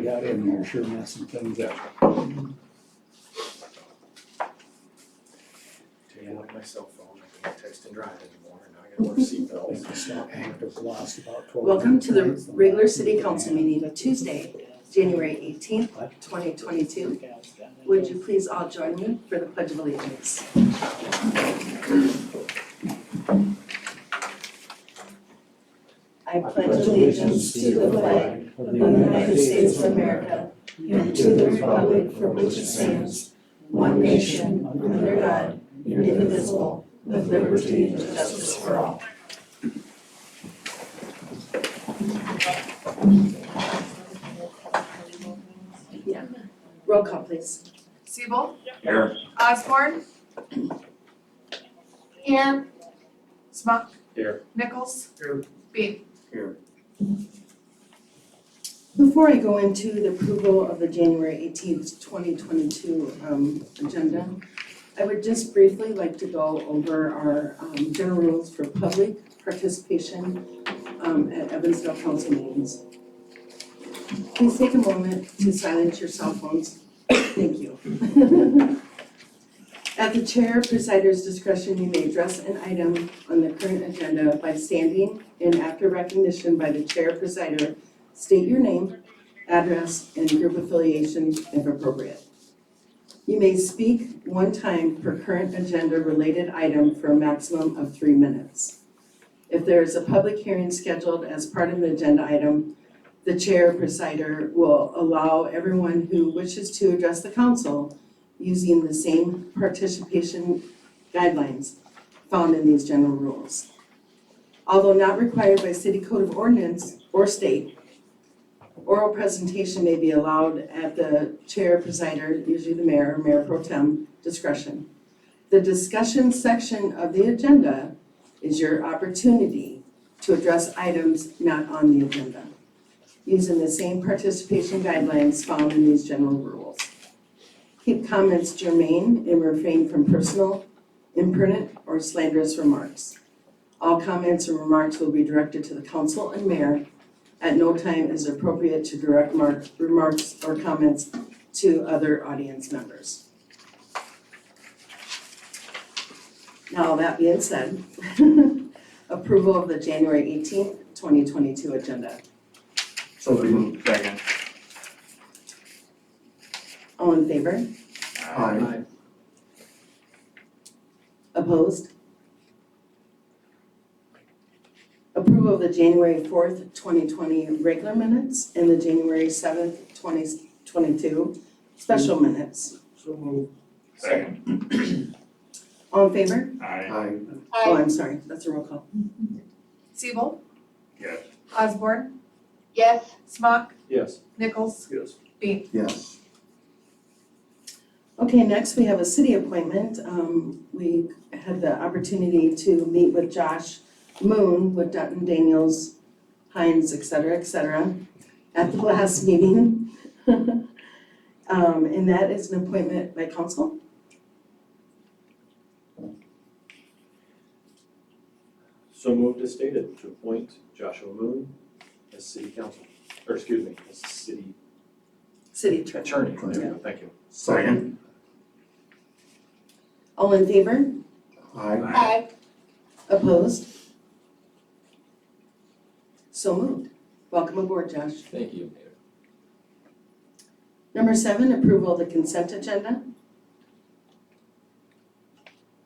got in here, sure messing things up. Taking like my cell phone, I can't text and drive anymore, and now I gotta wear seatbelts. The stock market's lost about 12. Welcome to the regular city council meeting of Tuesday, January 18th, 2022. Would you please all join me for the Pledge of Allegiance? I pledge allegiance to the flag of the United States of America and to the republic for which it stands, one nation, under God, indivisible, with liberty and justice for all. Yeah. Roll call, please. Siebel, Here. Osborne. Here. Smock. Here. Nichols. Here. Bean. Here. Before I go into the approval of the January 18th, 2022 agenda, I would just briefly like to go over our general rules for public participation at Evansdale council meetings. Please take a moment to silence your cell phones. Thank you. At the chair presider's discretion, you may address an item on the current agenda by standing, and after recognition by the chair presider, state your name, address, and group affiliation if appropriate. You may speak one time per current agenda related item for a maximum of 3 minutes. If there is a public hearing scheduled as part of the agenda item, the chair presider will allow everyone who wishes to address the council using the same participation guidelines found in these general rules. Although not required by city code of ordinance or state, oral presentation may be allowed at the chair presider, usually the mayor or mayor pro tem discretion. The discussion section of the agenda is your opportunity to address items not on the agenda, using the same participation guidelines found in these general rules. Keep comments germane and refrain from personal, impertinent, or slanderous remarks. All comments and remarks will be directed to the council and mayor. At no time is it appropriate to direct remarks or comments to other audience members. Now, that being said, approval of the January 18th, 2022 agenda. So moved. Second. All in favor? Aye. Opposed? Approval of the January 4th, 2020 regular minutes and the January 7th, 2022 special minutes. So moved. Second. All in favor? Aye. Oh, I'm sorry, that's a roll call. Siebel, Yes. Osborne. Yes. Smock. Yes. Nichols. Yes. Bean. Yes. Okay, next we have a city appointment. We had the opportunity to meet with Josh Moon with Dutton Daniels, Hines, et cetera, at the last meeting. And that is an appointment by council. So moved as stated to appoint Joshua Moon as city council, or excuse me, as city City attorney. attorney. There we go. Thank you. Second. All in favor? Aye. Opposed? So moved. Welcome aboard, Josh. Thank you, Mayor. Number 7, approval of the consent agenda.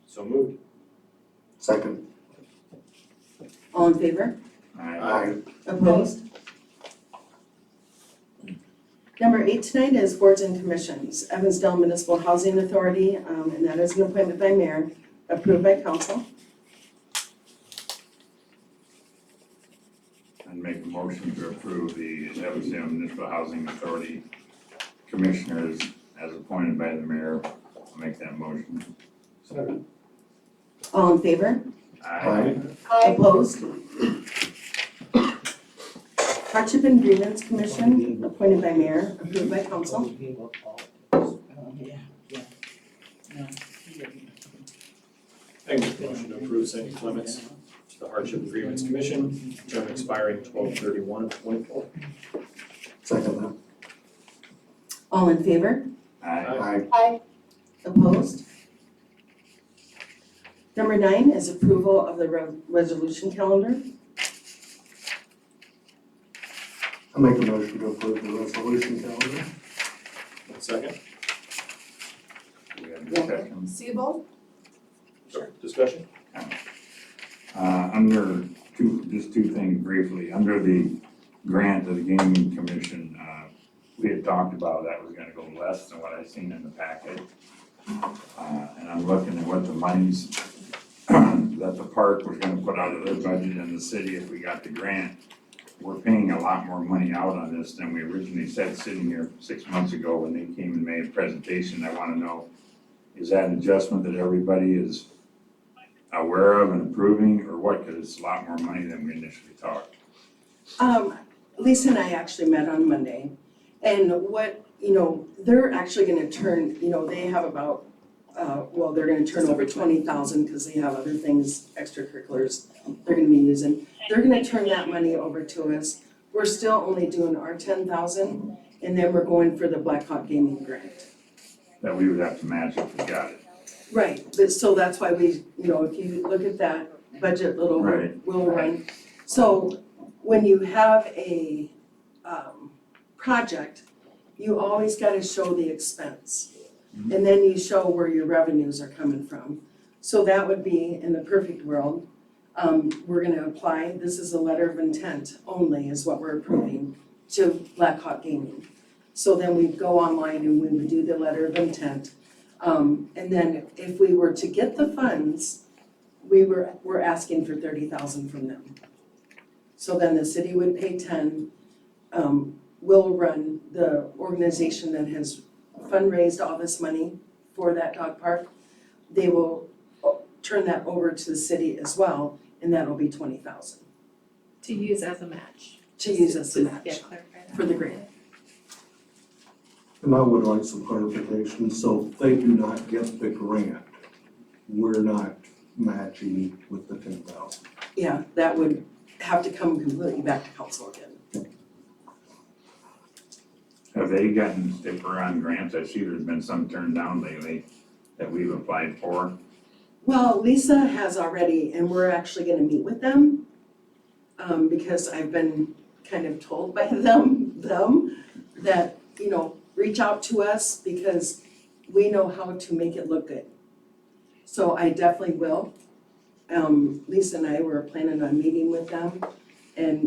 So moved. Second. All in favor? Aye. Opposed? Number 8 tonight is boards and commissions. Evansdale Municipal Housing Authority, and that is an appointment by mayor, approved by council. And make a motion to approve the Evansdale Municipal Housing Authority Commissioners as appointed by the mayor. I'll make that motion. Second. All in favor? Aye. Opposed? Hardship and Grievance Commission, appointed by mayor, approved by council. I make a motion to approve Sandy Clements to the Hardship and Grievance Commission, term expiring 12/31/24. Second that. All in favor? Aye. Aye. Opposed? Number 9 is approval of the resolution calendar. I'll make a motion to approve the resolution calendar. Second. We have discussion. Siebel, Sorry, discussion? Under just two things briefly, under the grant of the gaming commission, we had talked about that was gonna go less than what I seen in the packet. And I'm looking at what the monies that the park was gonna put out of their budget in the city if we got the grant. We're paying a lot more money out on this than we originally said sitting here 6 months ago when they came and made a presentation. I wanna know, is that an adjustment that everybody is aware of and approving, or what, because it's a lot more money than we initially thought? Lisa and I actually met on Monday, and they're actually gonna turn, they have about, they're gonna turn over 20,000 because they have other things, extracurriculars they're gonna be using. They're gonna turn that money over to us. We're still only doing our 10,000, and then we're going for the Blackhawk Gaming grant. That we would have to match if we got it. Right, so that's why we, if you look at that budget little Right. will run. So when you have a project, you always gotta show the expense. And then you show where your revenues are coming from. So that would be, in the perfect world, we're gonna apply, this is a letter of intent only is what we're approving to Blackhawk Gaming. So then we go online and we would do the letter of intent. And then if we were to get the funds, we're asking for 30,000 from them. So then the city would pay 10, we'll run the organization that has fundraised all this money for that dog park. They will turn that over to the city as well, and that'll be 20,000 To use as a match. to use as a Yeah, match clarify that. for the grant. And I would like some clarification, so if they do not get the grant, we're not matching with the 10,000. Yeah, that would have to come completely back to council again. Have they gotten stiffer on grants? I see there's been some turned down lately that we've applied for. Well, Lisa has already, and we're actually gonna meet with them, because I've been kind of told by them that, reach out to us because we know how to make it look good. So I definitely will. Lisa and I were planning on meeting with them, and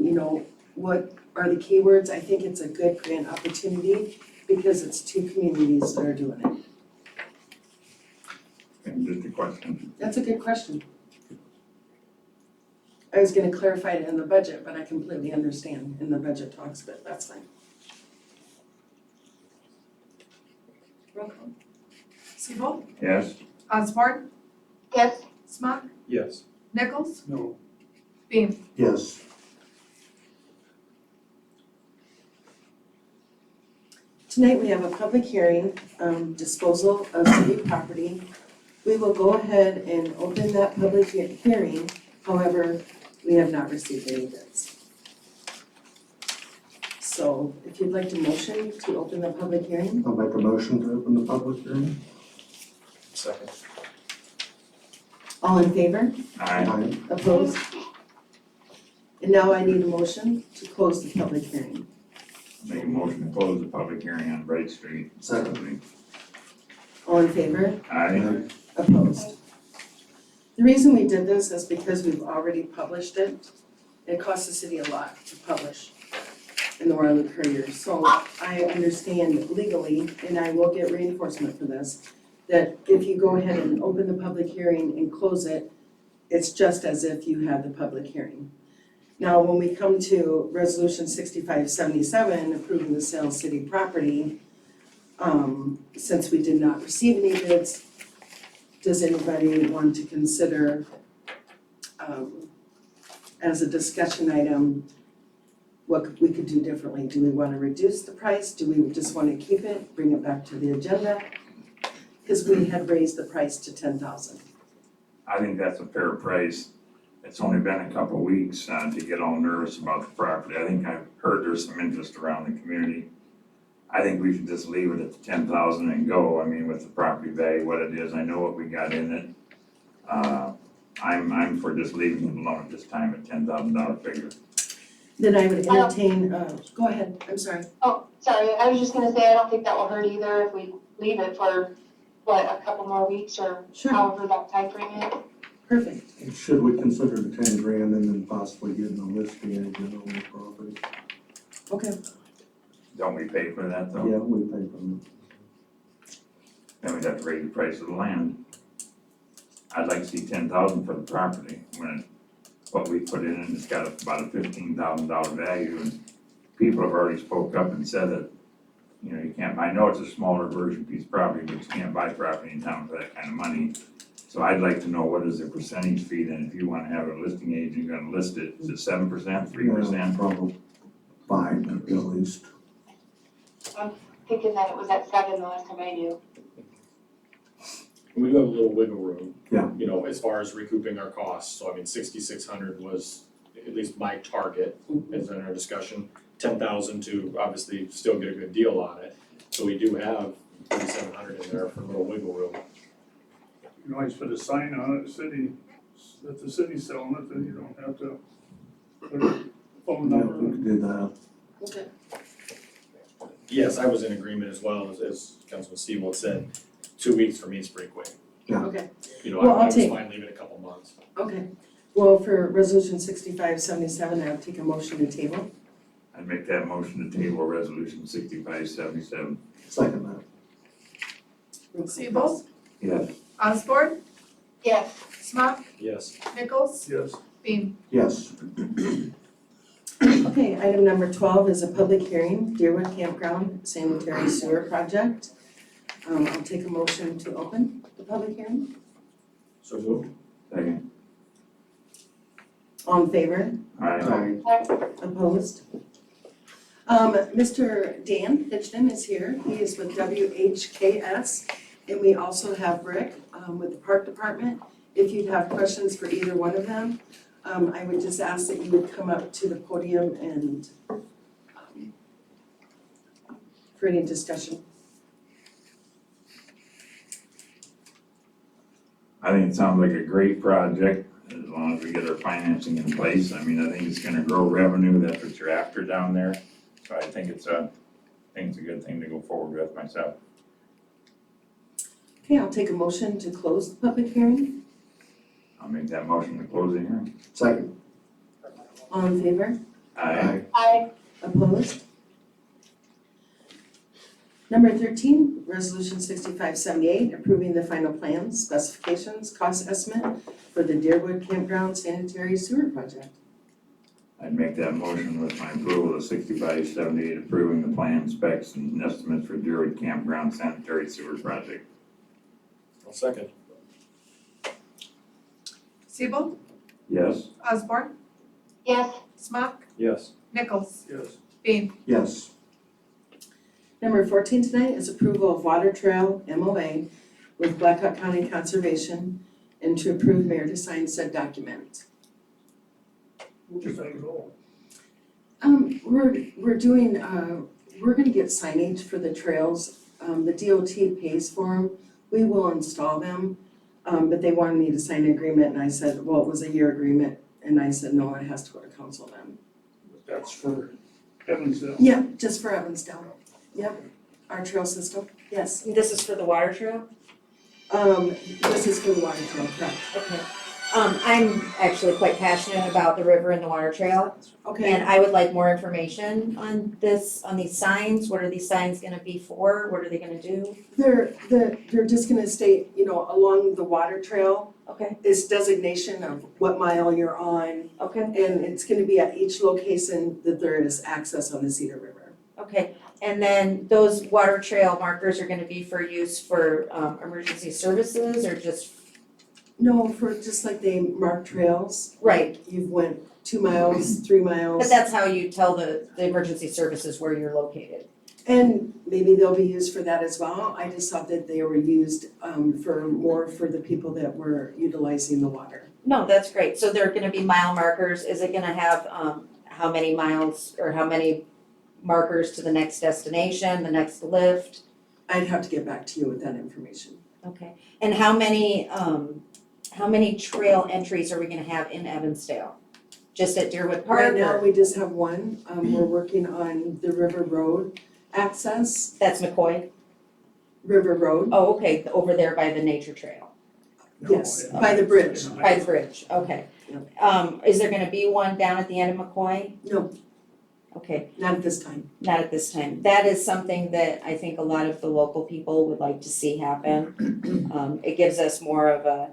what are the keywords? I think it's a good grant opportunity because it's 2 communities that are doing it. And just a question. That's a good question. I was gonna clarify it in the budget, but I completely understand in the budget talks, but that's fine. Roll call. Siebel, Yes? Osborne, Yes. Smock, Yes. Nichols, No. Beam. Yes. Tonight we have a public hearing, disposal of city property. We will go ahead and open that public hearing, however, we have not received any bids. So if you'd like to motion to open the public hearing, I'll make a motion to open the public hearing. Second. all in favor? Aye. Opposed? And now I need a motion to close the public hearing. Make a motion to close the public hearing on Bright Street. Second. All in favor? Aye. Opposed? The reason we did this is because we've already published it. It costs the city a lot to publish in the Royal Courier. So I understand legally, and I will get reinforcement for this, that if you go ahead and open the public hearing and close it, it's just as if you had the public hearing. Now, when we come to Resolution 6577, approving the sale of city property, since we did not receive any bids, does anybody want to consider as a discussion item what we could do differently? Do we want to reduce the price? Do we just want to keep it, bring it back to the agenda? Because we had raised the price to 10,000. I think that's a fair price. It's only been a couple of weeks to get all nervous about the property. I think I've heard there's some interest around the community. I think we should just leave it at the 10,000 and go, I mean, with the property value, what it is, I know what we got in it. I'm for just leaving it alone at this time at $10,000 figure. Then I would entertain, go ahead, I'm sorry. Oh, sorry, I was just gonna say, I don't think that will hurt either if we leave it for, a couple more weeks or Sure, however that time frame is. perfect. And should we consider the 10 grand and then possibly getting a listing agent on the property? Okay, Don't we pay for that though? Yeah, we pay for them. Then we'd have to raise the price of the land. I'd like to see 10,000 for the property, when what we put in, it's got about a $15,000 value, and people have already spoke up and said that, you know, you can't, I know it's a smaller version piece of property, but you can't buy property in town for that kind of money. So I'd like to know what is the percentage fee, and if you wanna have a listing agent, you're gonna list it, is it 7%, 3%? Probably 5 at least. Thinking that it was at 7 the last time I knew. We do have a little wiggle room. Yeah. You know, as far as recouping our costs, so I mean, 6,600 was at least my target, as in our discussion. 10,000 to obviously still get a good deal on it, so we do have 3,700 in there for a little wiggle room. You can always put a sign on it, that the city's selling it, then you don't have to put a phone Yeah, number. we could do that. okay. Yes, I was in agreement as well, as Councilman Steele said, 2 weeks for me is pretty quick. Okay, You know, Well, I I'll was take- fine leaving it a couple months. okay. Well, for resolution 6577, I would take a motion to table. I'd make that motion to table resolution 6577. Second that. Sebel, Yes. Osborne, Yes, Smough, Yes. Nichols, Yes, Beam. Yes, Okay, item number 12 is a public hearing, Dearwood Campground Sanitary Sewer Project. I'll take a motion to open the public hearing. So moved. Second. All in favor? Aye. Opposed? Mr. Dan Hitchton is here. He is with WHKS. And we also have Rick with the Park Department. If you'd have questions for either one of them, I would just ask that you would come up to the podium and for any discussion. I think it sounds like a great project, as long as we get our financing in place. I mean, I think it's gonna grow revenue, that's what you're after down there. So I think it's a good thing to go forward with myself. Okay, I'll take a motion to close the public hearing. I'll make that motion to close the hearing. second. All in favor? Aye. I, Opposed? Number 13, resolution 6578, approving the final plans, specifications, cost estimate for the Dearwood Campground Sanitary Sewer Project. I'd make that motion with my approval of 6578, approving the plan specs and estimates for Dearwood Campground Sanitary Sewer Project. I'll second. Sebel, Yes? Osborne, yes, Smough, Yes. Nichols, yes, Beam. Yes, Number 14 tonight is approval of Water Trail MOA with Blackhawk County Conservation and to approve mayor to sign said document. just let it go. We're doing, we're gonna get signage for the trails. The DOT pays for them. We will install them. But they wanted me to sign an agreement and I said, well, it was a year agreement. And I said, no, it has to go to council then. That's for Evansdale. Yeah, just for Evansdale. Yep, our trail system, yes. This is for the water trail? This is for the water trail, correct? Okay. I'm actually quite passionate about the river and the water trail, Okay, and I would like more information on this, on these signs. What are these signs gonna be for? What are they gonna do? they're just gonna state, you know, along the water trail, Okay, this designation of what mile you're on. okay, And it's gonna be at each location that there is access on the Cedar River. okay. And then those water trail markers are gonna be for use for, emergency services or just, No, for just like they mark trails. right? You've went 2 miles, 3 miles. But that's how you tell the emergency services where you're located. And maybe they'll be used for that as well. I just thought that they were used for the people that were utilizing the water. No, that's great. So they're gonna be mile markers. Is it gonna have, how many miles or how many markers to the next destination, the next lift? I'd have to get back to you with that information. Okay, and how many trail entries are we gonna have in Evansdale? Just at Dearwood Park? Right now, or- we just have one. We're working on the River Road access, That's McCoy? River Road, Oh, okay, over there by the nature trail, yes, by the bridge. by the bridge, okay. Is there gonna be one down at the end of McCoy? No, Okay, not at this time. not at this time. That is something that I think a lot of the local people would like to see happen. It gives us more of a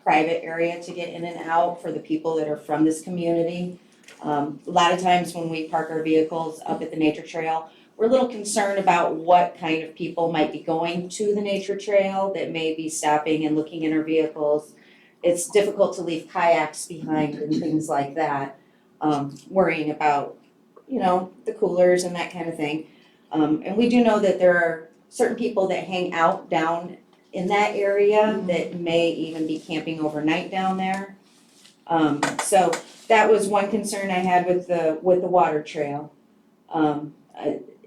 private area to get in and out for the people that are from this community. A lot of times when we park our vehicles up at the nature trail, we're a little concerned about what kind of people might be going to the nature trail that may be stopping and looking in our vehicles. It's difficult to leave kayaks behind and things like that, worrying about, the coolers and that kind of thing. And we do know that there are certain people that hang out down in that area that may even be camping overnight down there. So that was one concern I had with the water trail.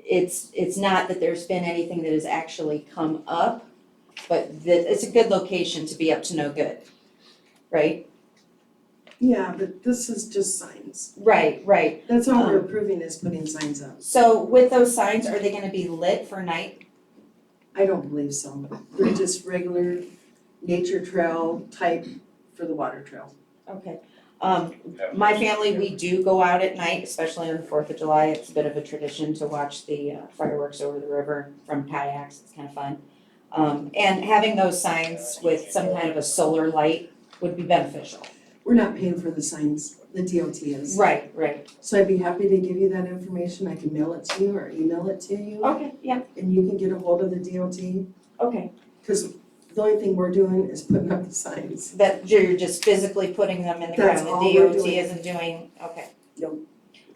It's not that there's been anything that has actually come up, but that it's a good location to be up to no good, right? Yeah, but this is just signs. Right. That's all we're approving is putting signs up. So with those signs, are they gonna be lit for night? I don't believe so. They're just regular nature trail type for the water trail. Okay. My family, we do go out at night, especially on the 4th of July. It's a bit of a tradition to watch the fireworks over the river from kayaks. It's kind of fun. And having those signs with some kind of a solar light would be beneficial. We're not paying for the signs, the DOT is. Right. So I'd be happy to give you that information. I can mail it to you or email it to you. Okay, yeah, And you can get a hold of the DOT, okay. because the only thing we're doing is putting up the signs. That you're just physically putting them in the That's ground. all The we're DOT doing. isn't doing, okay. Nope.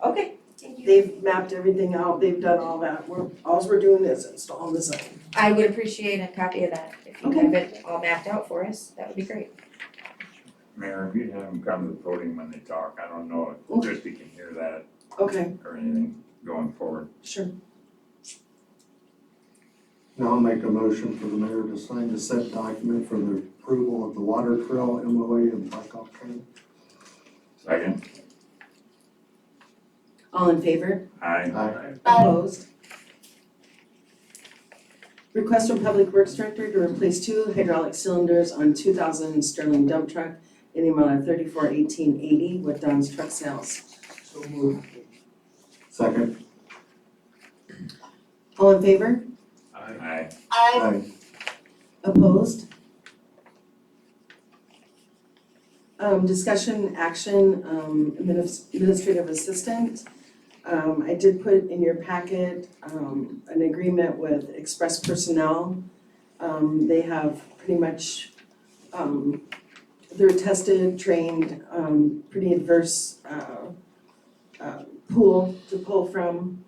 Okay, thank you. They've mapped everything out, they've done all that. All we're doing is installing the sign. I would appreciate a copy of that. If you Okay. have it all mapped out for us, that would be great. Mayor, if you have them come to the podium when they talk, I don't know if Christie can hear that Okay, or anything going forward. sure. Now I'll make a motion for the mayor to sign the said document for the approval of the water trail MOA and blacktop trail. Second? All in favor? Aye. Aye. Opposed? Request from Public Works Director to replace 2 hydraulic cylinders on 2000 Sterling dump truck in the amount of $34,1880 with Don's Truck Sales. So moved. Second. All in favor? Aye. I, Opposed? Discussion, action, administrative assistant. I did put in your packet, an agreement with Express Personnel. They have pretty much, they're tested, trained, pretty diverse, pool to pull from,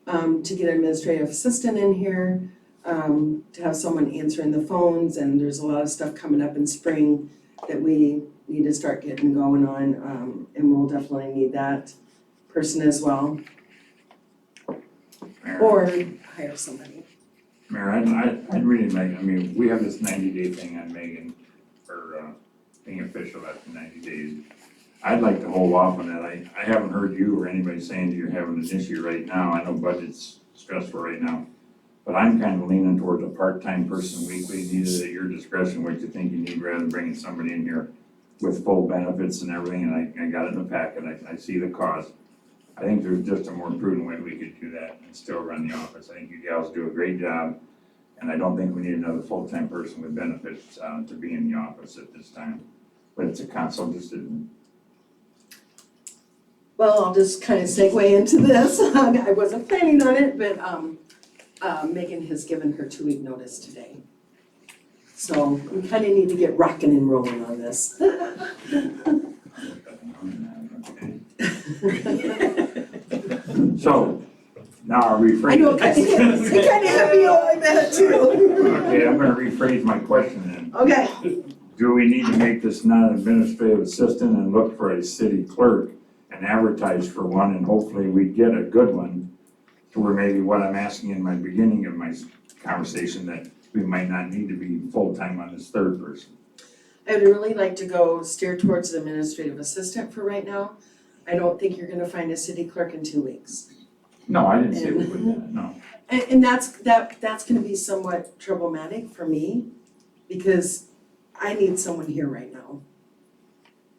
to get an administrative assistant in here, to have someone answering the phones, and there's a lot of stuff coming up in spring that we need to start getting going on, and we'll definitely need that person as well, Mayor, or hire somebody. Mayor, I'd really like, we have this 90-day thing on Megan for being official after 90 days. I'd like to hold off on that. I haven't heard you or anybody saying that you're having an issue right now. I know budget's stressful right now. But I'm kind of leaning towards a part-time person weekly, needed at your discretion, what you think you need, rather than bringing somebody in here with full benefits and everything, and I got it in the packet, I see the cost. I think there's just a more prudent way we could do that and still run the office. I think you gals do a great job, and I don't think we need another full-time person with benefits to be in the office at this time. But it's a council decision. Well, I'll just kind of segue into this. I wasn't planning on it, but Megan has given her 2-week notice today. So we kind of need to get rocking and rolling on this. So, now I'll rephrase. I know, I think it kind of hit me like that too. Okay, I'm gonna rephrase my question then. Okay, Do we need to make this non-administrative assistant and look for a city clerk and advertise for one, and hopefully we get a good one to where maybe what I'm asking in my beginning of my conversation, that we might not need to be full-time on this third person. I would really like to go steer towards administrative assistant for right now. I don't think you're gonna find a city clerk in 2 weeks. No, I didn't say we would, no. And that's gonna be somewhat problematic for me, because I need someone here right now.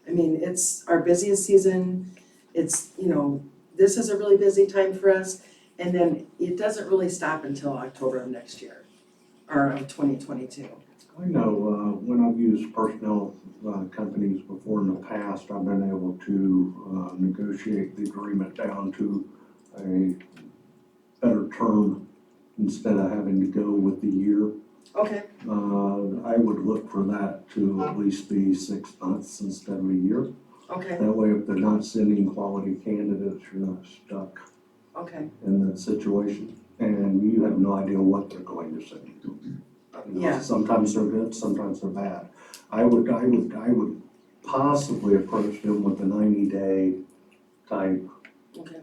I mean, it's our busiest season, it's, this is a really busy time for us, and then it doesn't really stop until October of next year, or of 2022. I know, when I've used personnel, companies before in the past, I've been able to, negotiate the agreement down to a better term instead of having to go with the year. Okay, I would look for that to at least be 6 months instead of a year. okay, That way, if they're not sending quality candidates, you're not stuck okay, in that situation. And you have no idea what they're going to send you. Yeah. Sometimes they're good, sometimes they're bad. I would possibly approach them with a 90-day type okay,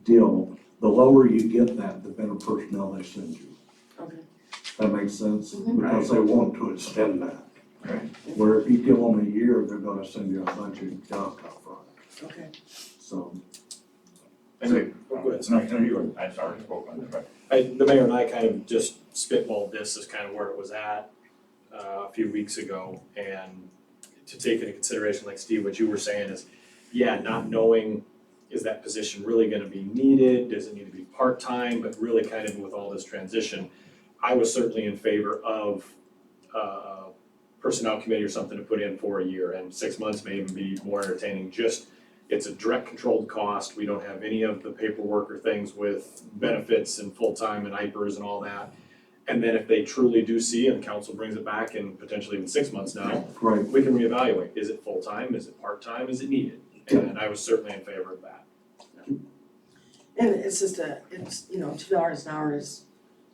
deal. The lower you get that, the better personnel they send you. okay. That makes sense? Mhm. Because they want to extend that. Right. Where if you give them a year, they're gonna send you a bunch of junk up front. Okay. So, And go ahead, sorry. No, you were, I sorry, spoke on that, The mayor and I kind of just spitballed this as kind of where it was at a few weeks ago. And to take into consideration, like Steve, what you were saying is, yeah, not knowing, is that position really gonna be needed? Does it need to be part-time? But really kind of with all this transition, I was certainly in favor of personnel committee or something to put in for a year, and 6 months may even be more entertaining. Just, it's a direct controlled cost. We don't have any of the paperwork or things with benefits and full-time and IPERS and all that. And then if they truly do see, and council brings it back in potentially even 6 months now, right, we can reevaluate. Is it full-time? Is it part-time? Is it needed? And I was certainly in favor of that. And it's just $2 an hour is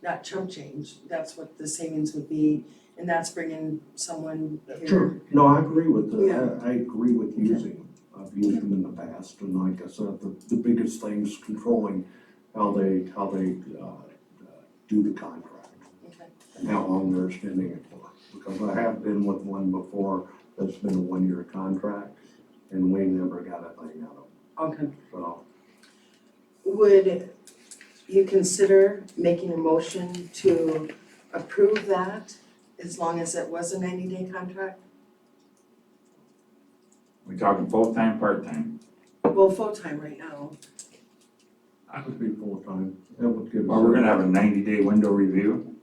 not chump change. That's what the savings would be, and that's bringing someone here. sure. No, I agree with Yeah. that. I agree with using. I've used them in the past, and like I said, the biggest thing's controlling how they do the contract Okay. and how long they're extending it for. Because I have been with one before that's been a 1-year contract, and we never got a thing out of Okay. it, so. Would you consider making a motion to approve that as long as it was a 90-day contract? We talking full-time, part-time? Well, full-time right now. I would be full-time. That would give us. Well, we're gonna have a 90-day window review.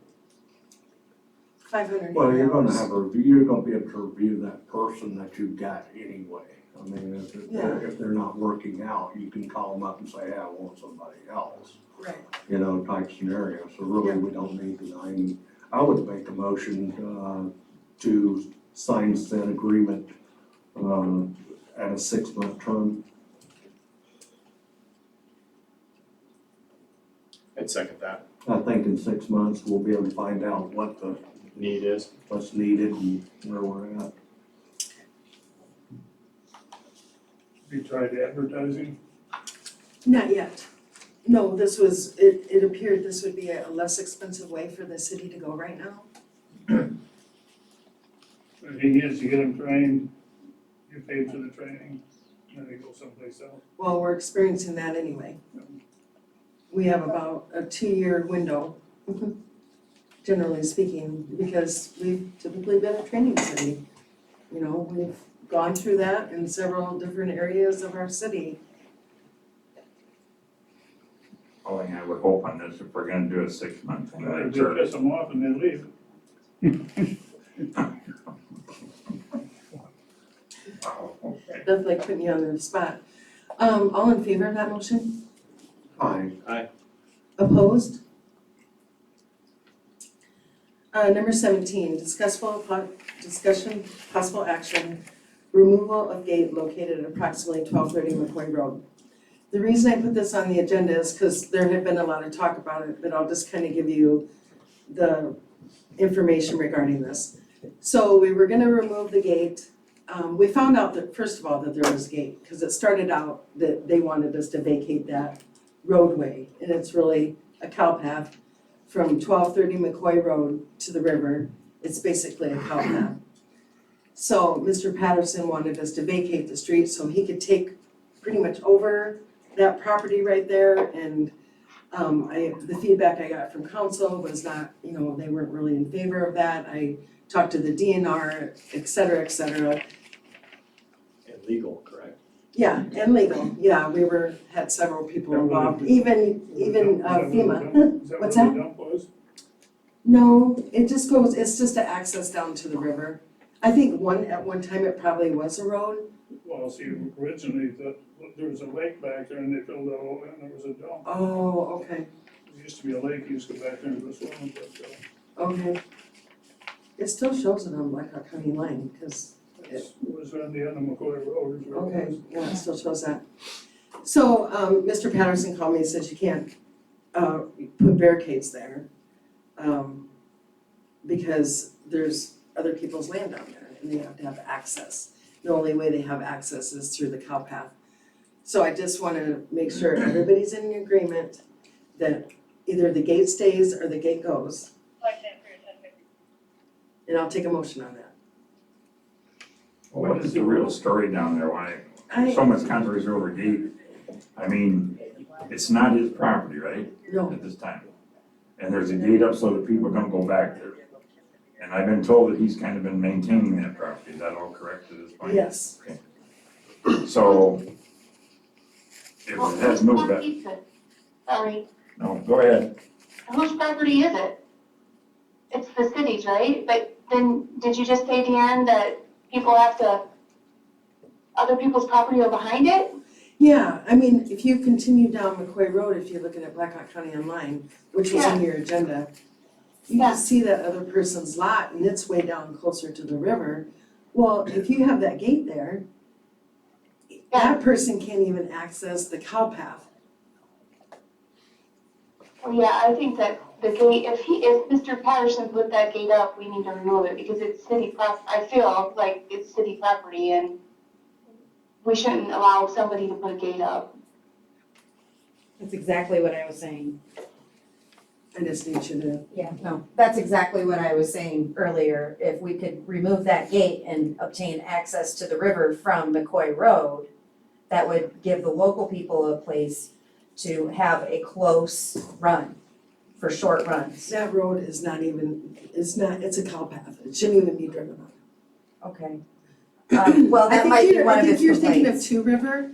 580 Well, you're gonna hours. have a review, you're gonna be able to review that person that you've got anyway. I mean, Yeah. if they're not working out, you can call them up and say, hey, I want somebody else, Right. type scenario. So really, we don't need the 90. I would make a motion, to sign said agreement, at a 6-month term. I'd second that. I think in 6 months, we'll be able to find out Need is. what's needed and where we're at. We tried advertising. Not yet. No, it appeared this would be a less expensive way for the city to go right now. The thing is, you get them trained, you pay for the training, and then they go someplace else. Well, we're experiencing that anyway. We have about a 2-year window, generally speaking, because we've typically been a training city. We've gone through that in several different areas of our city. Only I would hope on this, if we're gonna do a 6-month. If they piss them off and then leave. Oh, okay. Definitely putting you on the spot. All in favor of that motion? Aye. Opposed? Number 17, discussion, possible action, removal of gate located at approximately 1230 McCoy Road. The reason I put this on the agenda is because there had been a lot of talk about it, but I'll just kind of give you the information regarding this. So we were gonna remove the gate. We found out that, first of all, that there was a gate, because it started out that they wanted us to vacate that roadway, and it's really a cow path from 1230 McCoy Road to the river. It's basically a cow path. So Mr. Patterson wanted us to vacate the street so he could take pretty much over that property right there. And the feedback I got from council was not, they weren't really in favor of that. I talked to the DNR, et cetera, et cetera. And legal, correct? Yeah, and legal, yeah, had several people involved, even FEMA. Is that What's where that? the dump was? No, it's just to access down to the river. I think at one time it probably was a road. Well, see, originally, there was a lake back there and they filled it all in, there was a dump. Oh, okay, There used to be a lake, you used to go back there and go swimming, but, okay. It still shows it on Blackhawk County line, because it was on the end of McCoy Road, is where it okay, was. yeah, it still shows that. So, Mr. Patterson called me and said you can't, put barricades there, because there's other people's land down there, and they have to have access. The only way they have access is through the cow path. So I just wanna make sure everybody's in agreement that either the gate stays or the gate goes. And I'll take a motion on that. What is the real story down there? Why I, so much controversy over gate? I mean, it's not his property, right, no, at this time? And there's a gate up so that people don't go back there. And I've been told that he's kind of been maintaining that property. Is that all correct at this point? yes, So, if Well, it has whose no, property is it? Sorry, no, go ahead. whose property is it? It's the city's, right? But then, did you just say, Deanne, that other people's property are behind it? yeah, I mean, if you continue down McCoy Road, if you're looking at Blackhawk County Online, which was on your agenda, you Yeah. can see that other person's lot and it's way down closer to the river. Well, if you have that gate there, that person can't even access the cow path. Well, yeah, I think that the gate, if Mr. Patterson put that gate up, we need to remove it because it's city I feel like it's city property and we shouldn't allow somebody to put a gate up. That's exactly what I was saying. I just need you to, Yeah, no, that's exactly what I was saying earlier. If we could remove that gate and obtain access to the river from McCoy Road, that would give the local people a place to have a close run for short runs. that road is not even, it's a cow path. It shouldn't even be driven on. Okay. Well, that might be one of I its think you're thinking of complaints. Two River.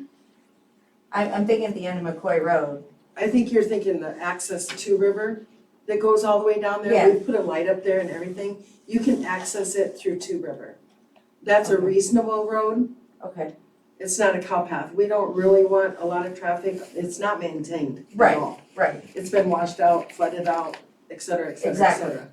I'm thinking at the end of McCoy Road. I think you're thinking the access to Two River that goes all the way down there. Yeah. We've put a light up there and everything. You can access it through Two River. That's a Okay. reasonable road. Okay. It's not a cow path. We don't really want a lot of traffic. It's not maintained at Right. all. Right, It's been washed out, flooded out, et cetera, et cetera, et Exactly. cetera.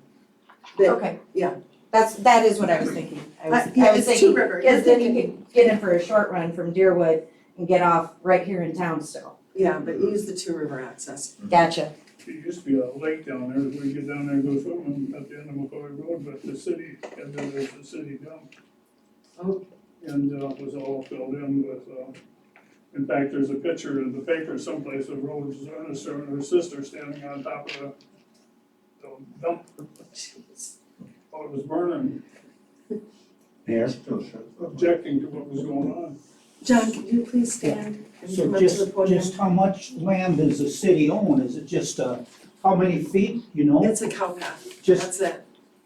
But, okay. yeah. That is what I was thinking. I was it's thinking, Two River. because then you could get in for a short run from Dearwood and get off right here in town still. Yeah, but use the Two River access. Gotcha. There used to be a lake down there, where you get down there and go swimming at the end of McCoy Road, but the city, and then there's the city dump. Oh. And, it was all filled in with, in fact, there's a picture in the paper someplace of Rose Ernest and her sister standing on top of the dump. While it was burning, Mayor, Still shows up. objecting to what was going on. John, could you please stand and so come up to the podium? just how much land does the city own? Is it just, how many feet, you know? It's a cow path. Just, That's it.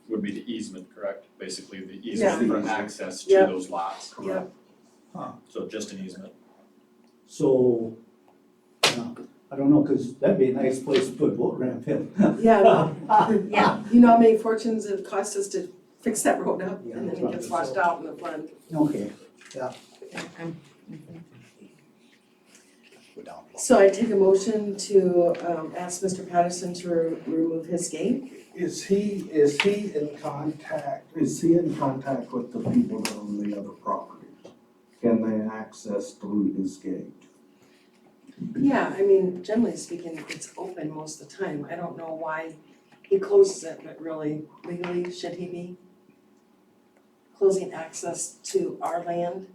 Would be the easement, correct? Basically, the Yeah. easement for access to Yeah. those lots. Yeah. So just an easement. so, I don't know, cause that'd be a nice place to put a boat ramp in. Yeah, Yeah. you know how many fortunes it cost us to fix that road up Yeah, and then that's it right. gets washed out in the flood. Okay, So I take a motion to ask Mr. Patterson to remove his gate. Is he in contact with the people that own the other properties? Can they access through his gate? Yeah, I mean, generally speaking, it's open most of the time. I don't know why he closes it, but really legally, should he be closing access to our land?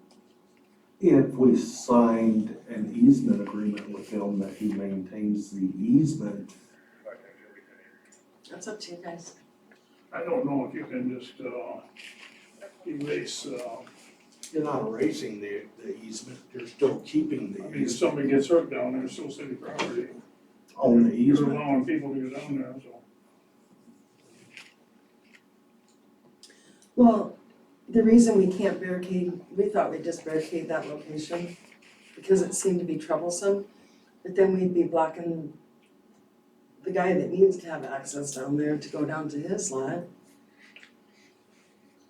if we signed an easement agreement with him that he maintains the easement, That's up to you guys. I don't know if you can just, erase, You're not erasing the easement, you're still keeping the I mean, if easement somebody gets hurt down there, it's still city property. on the You're easement. allowing people to go down there, so. Well, the reason we can't barricade, we thought we'd just barricade that location because it seemed to be troublesome, but then we'd be blocking the guy that needs to have access down there to go down to his lot.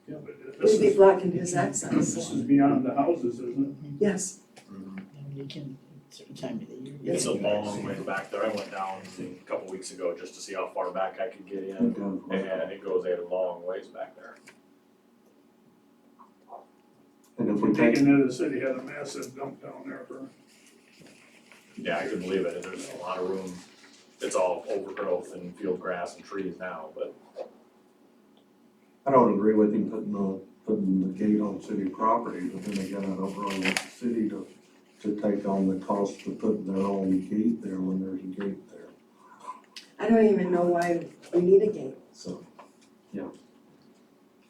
Yeah, but this We'd be is, blocking his this access. is beyond the houses, isn't Yes, and you can, certain time of the year. It's a long way back there. I went down a couple weeks ago just to see how far back I could get in, and it goes a long ways back there. And if it? we We're take, taking into the city, had a massive dump down there for, Yeah, I can believe it. There's a lot of room. It's all overgrowth and field grass and trees now, but I don't agree with him putting the gate on city property, but then again, I don't really want the city to take on the cost of putting their own gate there when there's a gate there, I don't even know why we need a gate. so.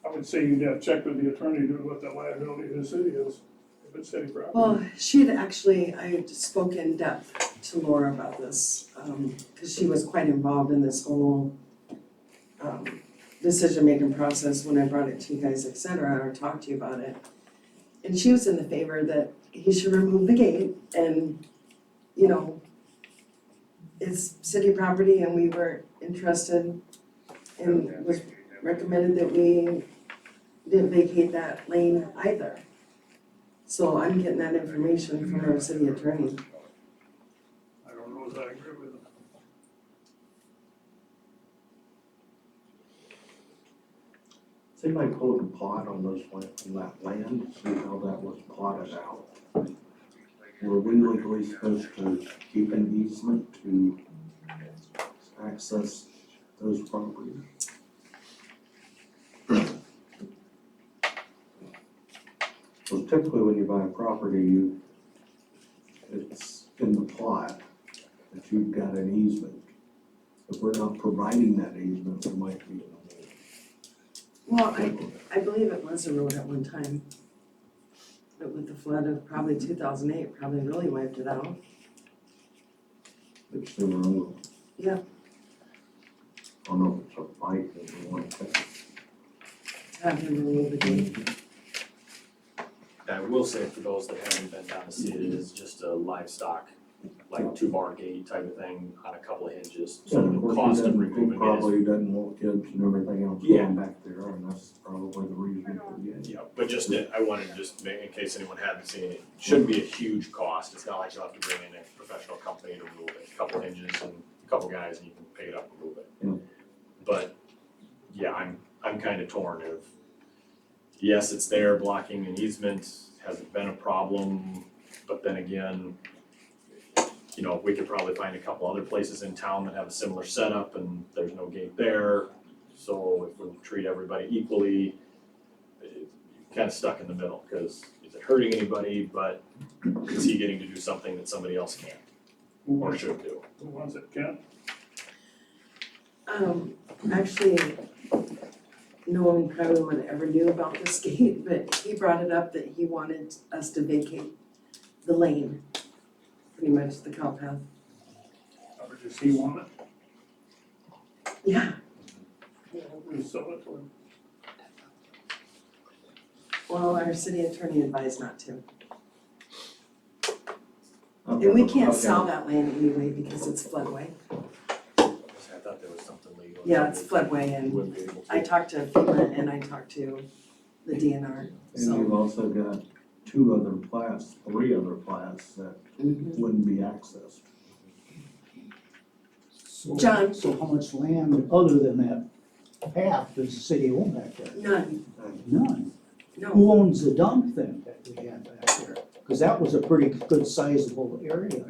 I would say you'd have to check with the attorney to what the liability of the city is, if it's city property. Well, she'd actually, I spoke in depth to Laura about this, because she was quite involved in this whole decision-making process when I brought it to you guys, et cetera, or talked to you about it. And she was in the favor that he should remove the gate and, you know, it's city property and we weren't interested and was recommended that we didn't vacate that lane either. So I'm getting that information from our city attorney. I don't know if I agree with it. See if I pulled a plot on that land, see how that was plotted out. Were we legally supposed to keep an easement to access those properties? So typically when you buy a property, it's in the plot that you've got an easement. If we're not providing that easement, there might be an Well, I believe it was a road at one time. But with the flood of probably 2008, probably really wiped it out. It's the road. Yeah. I don't know if it's a fight or what. Have him remove the gate. I will say for those that haven't been down to see it, it is just a livestock, like 2-bar gate type of thing on a couple of hinges. Yeah, So of the course, cost he of doesn't, removing he it probably doesn't want kids and everything else Yeah. going back there, and that's probably the reason for the is, yeah, but just, I wanted to just make, in case anyone hadn't seen it, shouldn't be a huge cost. It's not like you'll have to bring in a professional company to remove it. A couple hinges and a couple guys and you can pick it up and move it. Yeah. But, yeah, I'm kind of torn of, yes, it's there blocking an easement, hasn't been a problem, but then again, you know, we could probably find a couple other places in town that have a similar setup and there's no gate there. So if we treat everybody equally, you're kind of stuck in the middle, because is it hurting anybody, but is he getting to do something that somebody else can't or should do? Who wants it, Kent? Actually, no one probably would ever knew about this gate, but he brought it up that he wanted us to vacate the lane, pretty much the cow path. Or does he want it? Yeah, We'll sell it to him. well, our city attorney advised not to. Okay, And we can't okay. sell that land anyway because it's floodway. I thought there was something legal. Yeah, it's floodway and Wouldn't be able to. I talked to FEMA and I talked to the DNR, And so. you've also got 3 other plats that Mhm. wouldn't be accessed. So- John. So how much land other than that path does the city own back there? None, None. no. Who owns the dump then that we had back there? Cause that was a pretty good sizable area.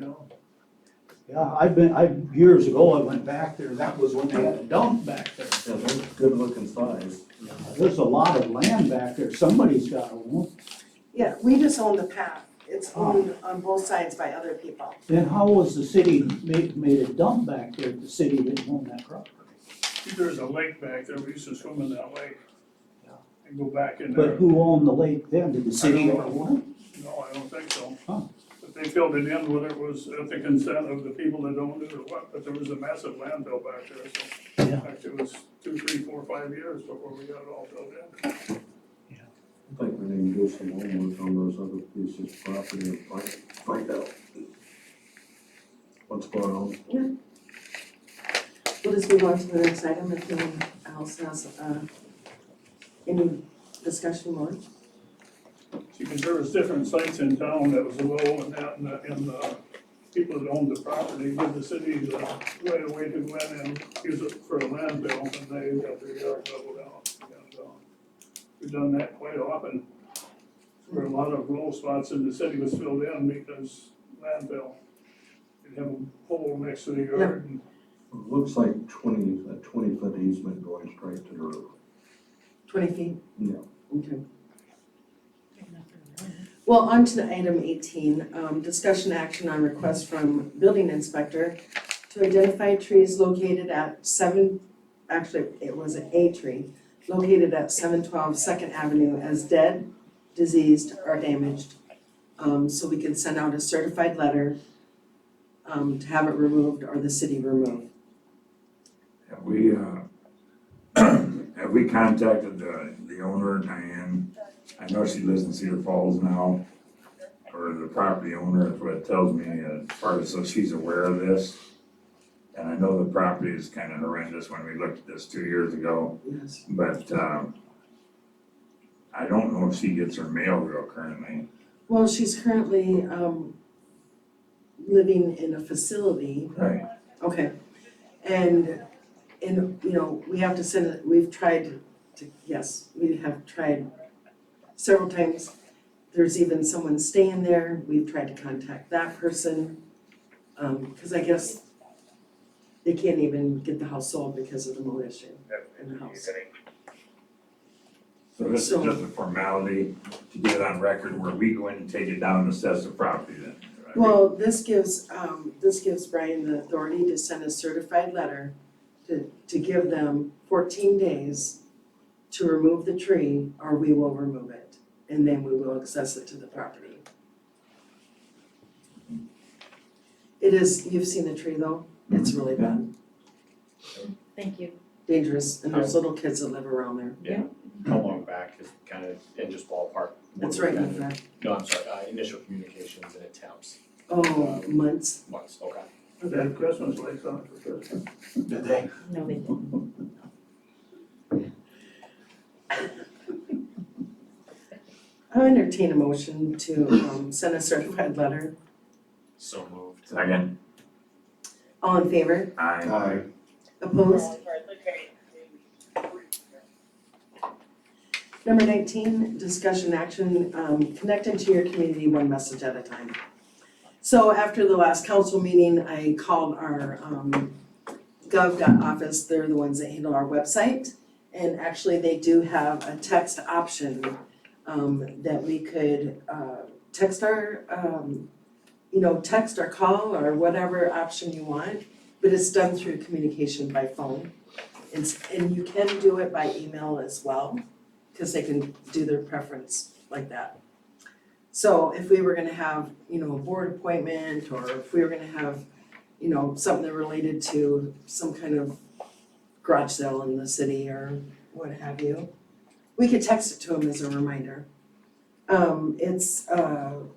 Yeah, years ago, I went back there, that was when they had a dump back there. Yeah, they're good looking size. There's a lot of land back there, somebody's gotta own. Yeah, we just own the path. it's owned on both sides by other people. Then how was the city made a dump back there if the city didn't own that property? There's a lake back there, we used to swim in that lake. Yeah. And go back in But there. who owned the lake then? Did the city I don't ever know. own it? No, I don't think so. Huh. But they filled it in, whether it was at the consent of the people that owned it or what, but there was a massive landfill back there, so. Yeah. In fact, it was 2, 3, 4, 5 years before we got it all filled in. I think we need to do some homework on those other pieces of property and find out what's going on. We'll just move on to the next item if no one else has, any discussion more. See, because there was different sites in town that was low and that, and the people that owned the property give the city the right of way to go in and use it for a landfill, and they got their yard leveled out. And, we've done that quite often, where a lot of low spots in the city was filled in because landfill. You'd have a hole next to the yard, and It looks like a 20-foot easement going straight to the river. 20 feet? Yeah. Okay. Well, on to item 18, discussion action on request from building inspector to identify trees located at it was an A tree, located at 712 Second Avenue as dead, diseased, or damaged. So we can send out a certified letter to have it removed or the city remove. Have we contacted the owner, Diane? I know she lives in Cedar Falls now, or the property owner, that's what it tells me, as far as, so she's aware of this. And I know the property is kind of horrendous when we looked at this 2 years ago, Yes. but, I don't know if she gets her mail real currently. Well, she's currently living in a facility. Right. Okay, and, you know, we have to send it, we have tried several times. There's even someone staying there, we've tried to contact that person. Cause I guess they can't even get the house sold because of the mold issue in the house. So this is just a formality to get it on record where we go in and take it down and assess the property then. right? Well, this gives Brian the authority to send a certified letter to give them 14 days to remove the tree, or we will remove it, and then we will access it to the property. It is, you've seen the tree though, it's really bad, Thank you. dangerous, and there's little kids that live around there. Yeah. How long back is kind of, in just ballpark? It's right in front. No, I'm sorry, initial communications and attempts, Oh, months. months, okay. they had Christmas lights on for Christmas. Did they? No, they didn't. I'll entertain a motion to send a certified letter. So moved. Second, All in favor? aye. Opposed? Number 19, discussion action, connecting to your community one message at a time. So after the last council meeting, I called our Gov office, they're the ones that handle our website. And actually, they do have a text option that we could text our, text or call or whatever option you want, but it's done through communication by phone. And you can do it by email as well, because they can do their preference like that. So if we were gonna have, a board appointment, or if we were gonna have, something that related to some kind of garage sale in the city or what have you, we could text it to them as a reminder. It's like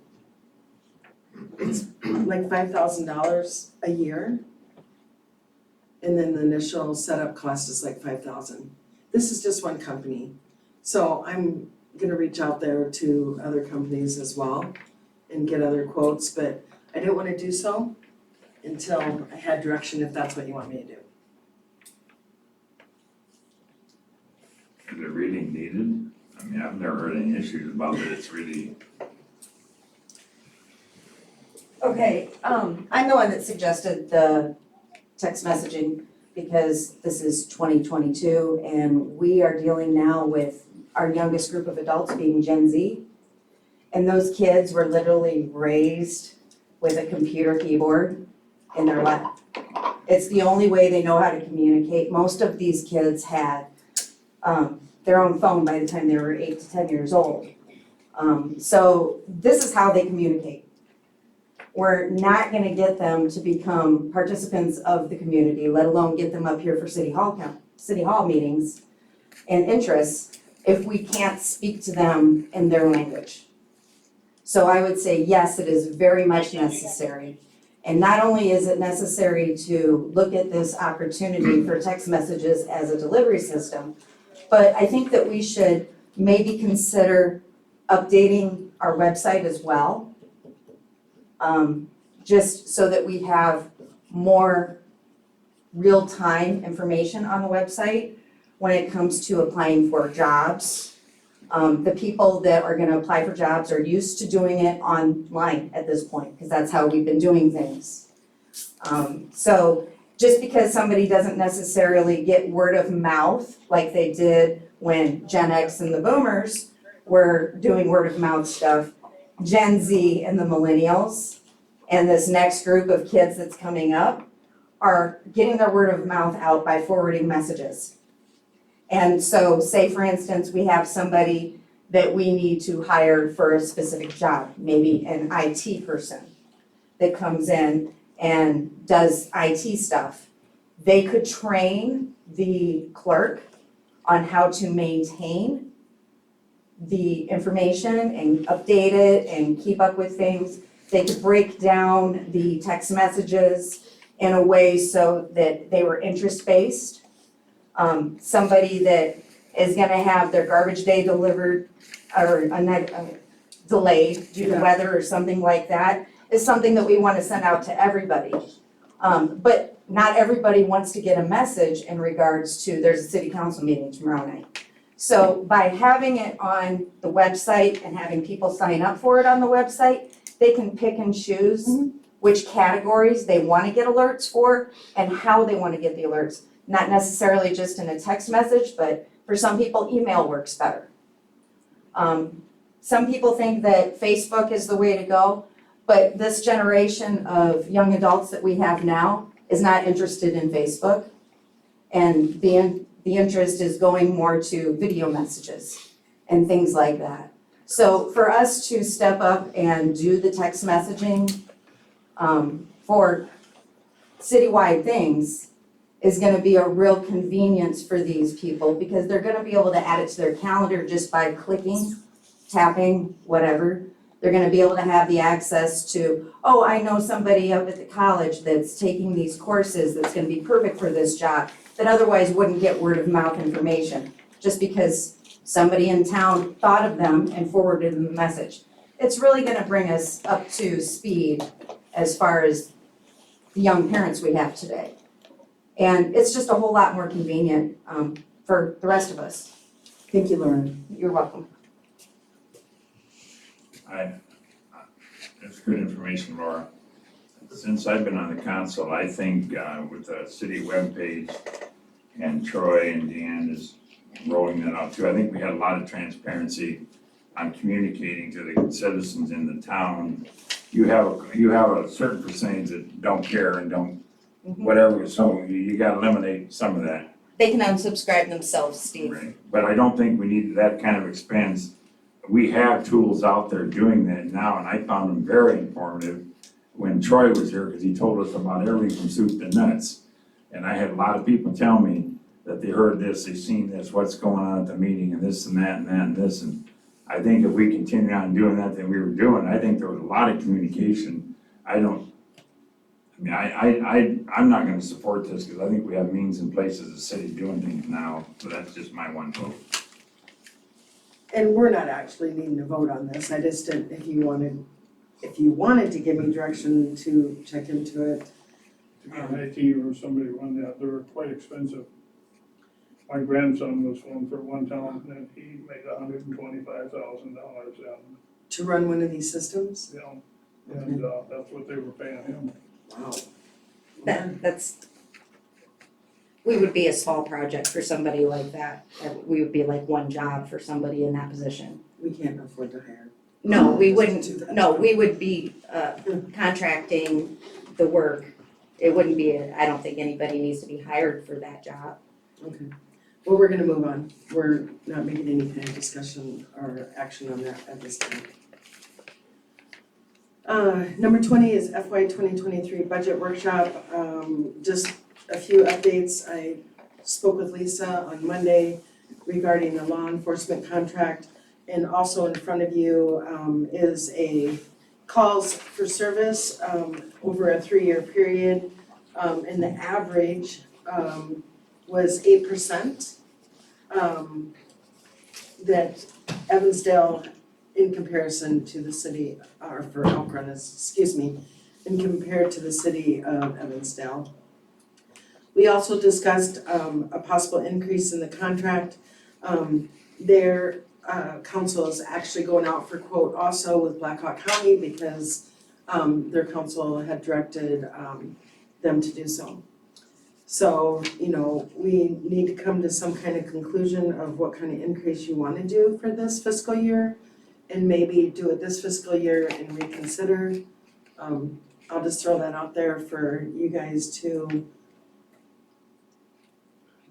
$5,000 a year. And then the initial setup cost is like $5,000. This is just one company. So I'm gonna reach out there to other companies as well and get other quotes, but I didn't wanna do so until I had direction if that's what you want me to do. Is it really needed? I mean, I've never heard any issues about it, it's really, Okay, I'm the one that suggested the text messaging because this is 2022 and we are dealing now with our youngest group of adults being Gen Z. And those kids were literally raised with a computer keyboard in their lap. It's the only way they know how to communicate. Most of these kids had their own phone by the time they were 8 to 10 years old. So this is how they communicate. We're not gonna get them to become participants of the community, let alone get them up here for city hall meetings and interests if we can't speak to them in their language. So I would say, yes, it is very much necessary. And not only is it necessary to look at this opportunity for text messages as a delivery system, but I think that we should maybe consider updating our website as well. Just so that we have more real-time information on the website when it comes to applying for jobs. The people that are gonna apply for jobs are used to doing it online at this point, because that's how we've been doing things. So just because somebody doesn't necessarily get word of mouth like they did when Gen X and the boomers were doing word of mouth stuff, Gen Z and the millennials and this next group of kids that's coming up are getting their word of mouth out by forwarding messages. And so say for instance, we have somebody that we need to hire for a specific job, maybe an IT person that comes in and does IT stuff. They could train the clerk on how to maintain the information and update it and keep up with things. They could break down the text messages in a way so that they were interest-based. Somebody that is gonna have their garbage day delivered or delayed due to weather or something like that is something that we wanna send out to everybody. But not everybody wants to get a message in regards to, there's a city council meeting tomorrow night. So by having it on the website and having people sign up for it on the website, they can pick and choose which categories they want to get alerts for and how they want to get the alerts. Not necessarily just in a text message, but for some people, email works better. Some people think that Facebook is the way to go, but this generation of young adults that we have now is not interested in Facebook. And the interest is going more to video messages and things like that. So for us to step up and do the text messaging for citywide things is gonna be a real convenience for these people because they're gonna be able to add it to their calendar just by clicking, tapping, whatever. They're gonna be able to have the access to, oh, I know somebody up at the college that's taking these courses that's gonna be perfect for this job that otherwise wouldn't get word of mouth information just because somebody in town thought of them and forwarded them the message. It's really gonna bring us up to speed as far as the young parents we have today. And it's just a whole lot more convenient for the rest of us. Thank you, Lauren. You're welcome. That's good information, Laura. Since I've been on the council, I think with the city webpage and Troy and Deanne is rolling that out too, I think we had a lot of transparency on communicating to the citizens in the town. You have a certain percentage that don't care and don't whatever, so you gotta eliminate some of that. They can unsubscribe themselves, Steve. Right. But I don't think we need that kind of expense. We have tools out there doing that now, and I found them very informative when Troy was here, because he told us about everything from soup to nuts. And I had a lot of people tell me that they heard this, they've seen this, what's going on at the meeting, and this and that and that and this. And I think if we continue on doing that we were doing, I think there was a lot of communication. I'm not gonna support this, because I think we have means and places as a city doing things now, so that's just my one vote. And we're not actually needing to vote on this, I just didn't, if you wanted to give me direction to check into it. To get IT or somebody run that, they're quite expensive. My grandson was one for one town and he made $125,000 To run one of these systems? and that's what they were paying him. Wow. We would be a small project for somebody like that. We would be like one job for somebody in that position. We can't afford to hire. No, we Doesn't do wouldn't, that. no, we would be, contracting the work. It wouldn't be, I don't think anybody needs to be hired for that job. Okay, well, we're gonna move on. We're not making any kind of discussion or action on that at this time. Number 20 is FY 2023 budget workshop. Just a few updates. I spoke with Lisa on Monday regarding the law enforcement contract. And also in front of you is a calls for service over a 3-year period. And the average was 8%. That Evansdale, in comparison to the city, or for Elk Run, excuse me, in compared to the city of Evansdale. We also discussed a possible increase in the contract. Their council is actually going out for quote also with Blackhawk County because their council had directed them to do so. So, you know, we need to come to some kind of conclusion of what kind of increase you wanna do for this fiscal year. And maybe do it this fiscal year and reconsider. I'll just throw that out there for you guys to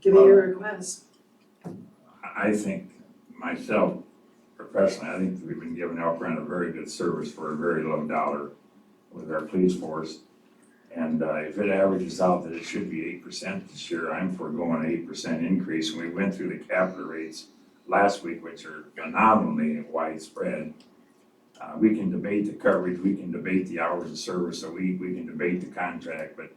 give me your request. I think myself, professionally, I think we've been giving Elk Run a very good service for a very low dollar with our police force. And if it averages out that it should be 8% this year, I'm for going an 8% increase. And we went through the capital rates last week, which are phenomenally widespread. We can debate the coverage, we can debate the hours of service a week, we can debate the contract, but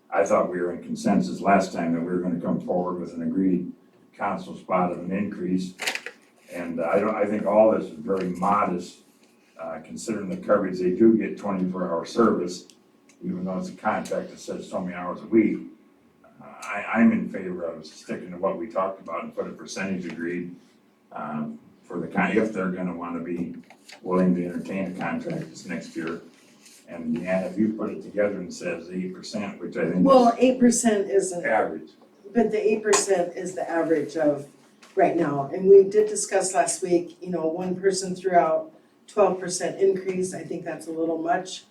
I thought we were in consensus last time that we were gonna come forward with an agreed council spot of an increase. And I think all this is very modest, considering the coverage. They do get 24-hour service, even though it's a contract that says so many hours a week. I'm in favor of sticking to what we talked about and put a percentage agreed for the if they're gonna wanna be willing to entertain a contract this next year. And if you put it together and says 8%, which I think Well, 8% isn't, is average. but the 8% is the average of right now. And we did discuss last week, you know, one person threw out 12% increase. I think that's a little much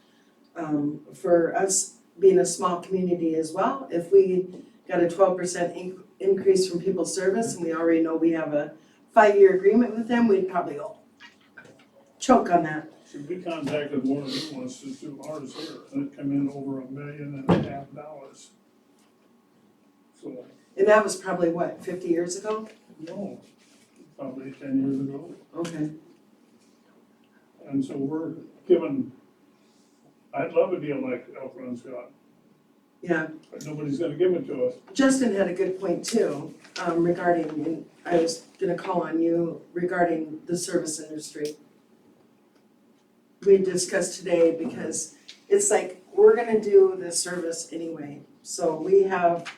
for us being a small community as well. If we got a 12% increase from People's Service and we already know we have a 5-year agreement with them, we'd probably go choke on that. So we contacted one of the ones to do ours here, and it came in over $1.5 million. So, And that was probably what, 50 years ago? no, probably 10 years ago. Okay. And so we're given, I'd love a deal like Elk Run's got, Yeah. but nobody's gonna give it to us. Justin had a good point too, regarding, and I was gonna call on you regarding the service industry. We discussed today because it's like, we're gonna do the service anyway. So we have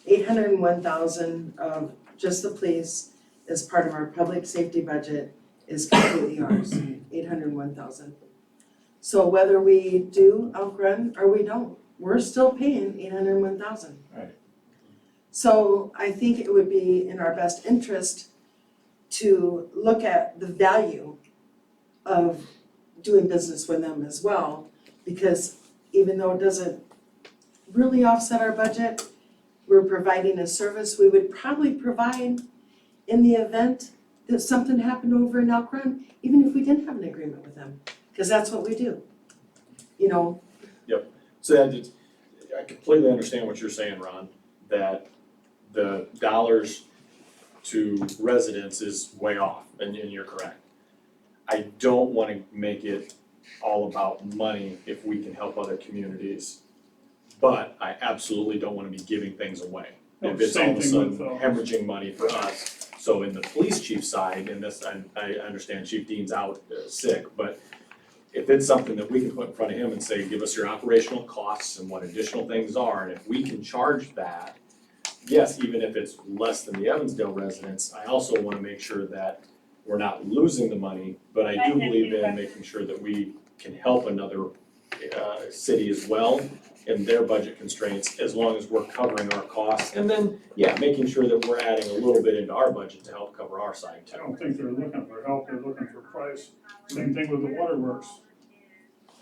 801,000 of just the police as part of our public safety budget is completely ours, 801,000. So whether we do Elk Run or we don't, we're still paying 801,000. Right. So I think it would be in our best interest to look at the value of doing business with them as well, because even though it doesn't really offset our budget, we're providing a service we would probably provide in the event that something happened over in Elk Run, even if we didn't have an agreement with them, because that's what we do. You know, So I completely understand what you're saying, Ron, that the dollars to residents is way off, and you're correct. I don't wanna make it all about money if we can help other communities, but I absolutely don't wanna be giving things away. If it's all of a sudden hemorrhaging money for us. So in the police chief side, and this, I understand Chief Dean's out sick, but if it's something that we can put in front of him and say, give us your operational costs and what additional things are, and if we can charge that, yes, even if it's less than the Evansdale residents, I also wanna make sure that we're not losing the money, but I do believe in making sure that we can help another city as well, in their budget constraints, as long as we're covering our costs. And then, yeah, making sure that we're adding a little bit into our budget to help cover our side I too. don't think they're looking for help, they're looking for price. Same thing with the waterworks.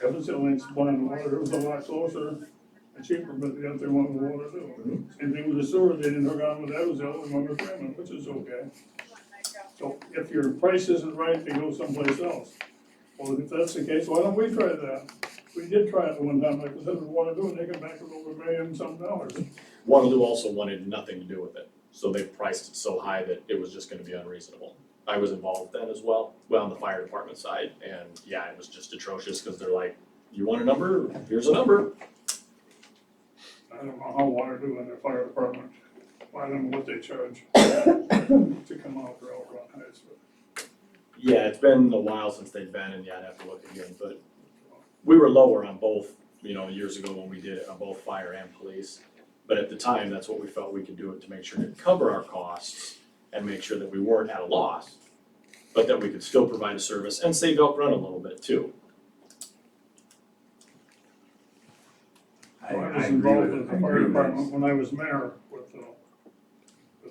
Evansdale ain't supplying the water, it was a lot closer and cheaper, but yet they want the water too. Same thing with the sewer, they didn't hook on with Evansdale, they went with Raymond, which is okay. So if your price isn't right, they go someplace else. Well, if that's the case, why don't we try that? We did try it one time, like I said, we wanna do it, they come back with over $1 million some dollars. Waterloo also wanted nothing to do with it, so they priced it so high that it was just gonna be unreasonable. I was involved then as well, on the fire department side, and yeah, it was just atrocious, cause they're like, you want a number, here's a number. I don't know how Waterloo and their fire department, I don't know what they charge to come out for Elk Run Heights, but Yeah, it's been a while since they've been, and yeah, I'd have to look again, but we were lower on both, years ago when we did it on both fire and police. But at the time, that's what we felt we could do it to make sure to cover our costs and make sure that we weren't at a loss, but that we could still provide a service and save Elk Run a little bit too. I was agree involved with with it. the fire department when I was mayor with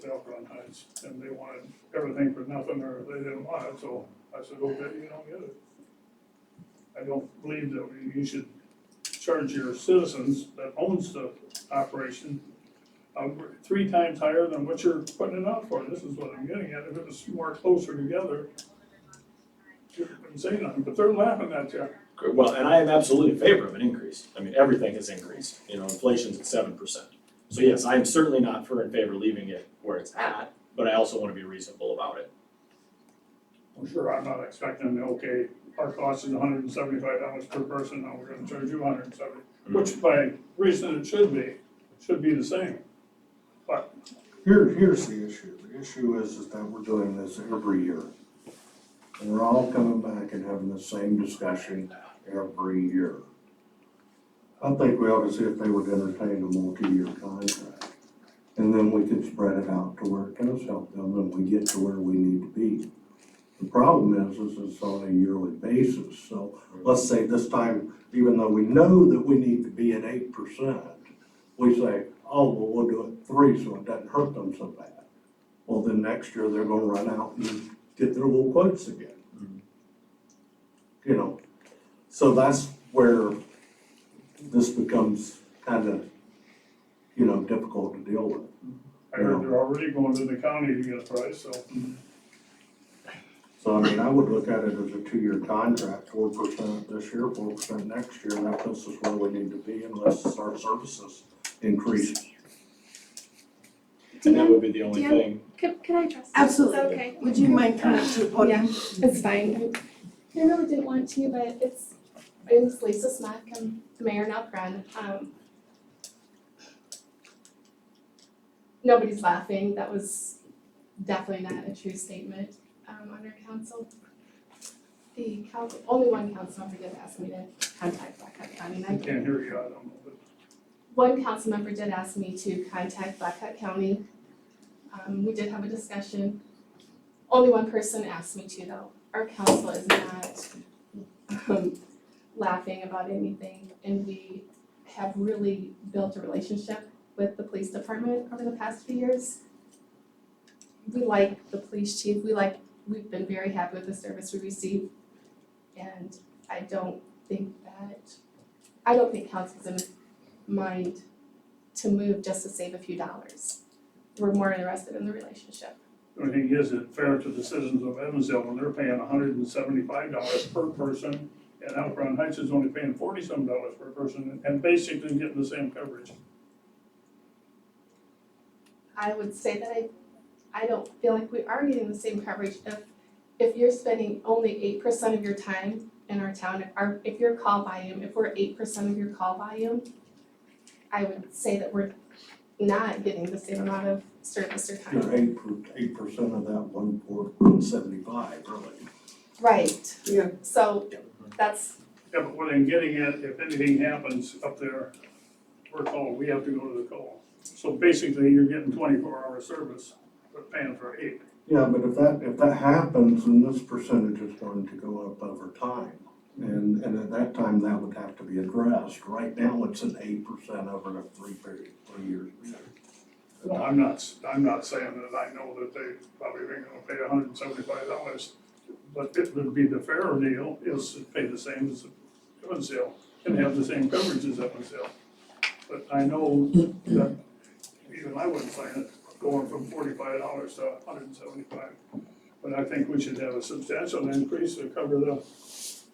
Elk Run Heights, and they wanted everything for nothing, or they didn't want it, so I said, okay, you don't get it. I don't believe that you should charge your citizens that owns the operation 3 times higher than what you're putting it out for. This is what I'm getting at. If it was more closer together, you wouldn't say nothing, but they're laughing at you. Well, and I am absolutely in favor of an increase. I mean, everything has increased, inflation's at 7%. So yes, I'm certainly not in favor of leaving it where it's at, but I also wanna be reasonable about it. I'm sure I'm not expecting, okay, our cost is $175 per person, now we're gonna charge you $170, which by reason it should be the same. But Here's the issue. The issue is that we're doing this every year. And we're all coming back and having the same discussion every year. I think we ought to see if they would entertain a multi-year contract. And then we can spread it out to where it does help them and we get to where we need to be. The problem is it's on a yearly basis. So let's say this time, even though we know that we need to be at 8%, we say, oh, well, we'll do it 3 so it doesn't hurt them so bad. Well, then next year they're gonna run out and get their little quotes again. So that's where this becomes kind of, difficult to deal with. I heard they're already going to the county to get a price, so. So, I would look at it as a 2-year contract, 4% this year, 4% next year, and that puts us where we need to be unless our services increase. And that would be the only thing. Can I address this? Absolutely. Is that okay? Would you mind coming up to the podium? It's fine. I really didn't want to, but my name is Lisa Smack. I'm the mayor in Elk Run. Nobody's laughing. That was definitely not a true statement on our council. Only one council member did ask me to contact Blackhawk County, and I can't hear you, I don't know, but one council member did ask me to contact Blackhawk County. We did have a discussion. Only one person asked me to though. Our council is not laughing about anything, and we have really built a relationship with the police department over the past few years. We like the police chief, we've been very happy with the service we receive. And I don't think council's in mind to move just to save a few dollars. We're more interested in the relationship. the only thing is, it's fair to the citizens of Evansdale when they're paying $175 per person, and Elk Run Heights is only paying $40-some per person, and basically getting the same coverage. I would say that I don't feel like we are getting the same coverage if you're spending only 8% of your time in our town, if your call volume, if we're 8% of your call volume, I would say that we're not getting the same amount of service or time. You're 8% of that 175, really. Right. Yeah. So that's, Yeah, but what I'm getting at, if anything happens up there, we're called, we have to go to the call. So basically, you're getting 24-hour service, but paying for 8. Yeah, but if that happens, then this percentage is going to go up over time. And at that time, that would have to be addressed. Right now, it's an 8% over the 3 years. Well, I'm not saying that I know that they probably ain't gonna pay $175, but it would be the fairer deal is to pay the same as Evansdale and have the same coverage as Evansdale. But I know that even I wouldn't find it going from $45 to $175. But I think we should have a substantial increase to cover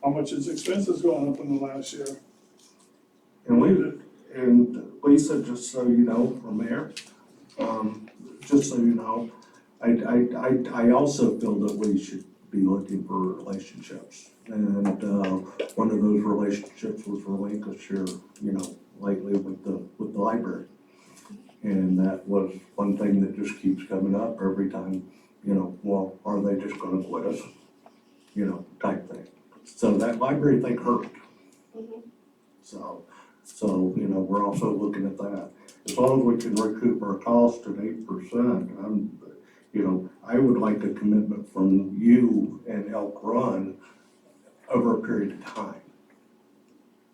how much its expenses going up in the last year. And Lisa, just so you know, from there, just so you know, I also feel that we should be looking for relationships. And, one of those relationships was relinquished here, lately with the library. And that was one thing that just keeps coming up every time, well, are they just gonna quit us? Type thing. So that library thing hurt. So, we're also looking at that. As long as we can recoup our cost at 8%, I would like a commitment from you and Elk Run over a period of time.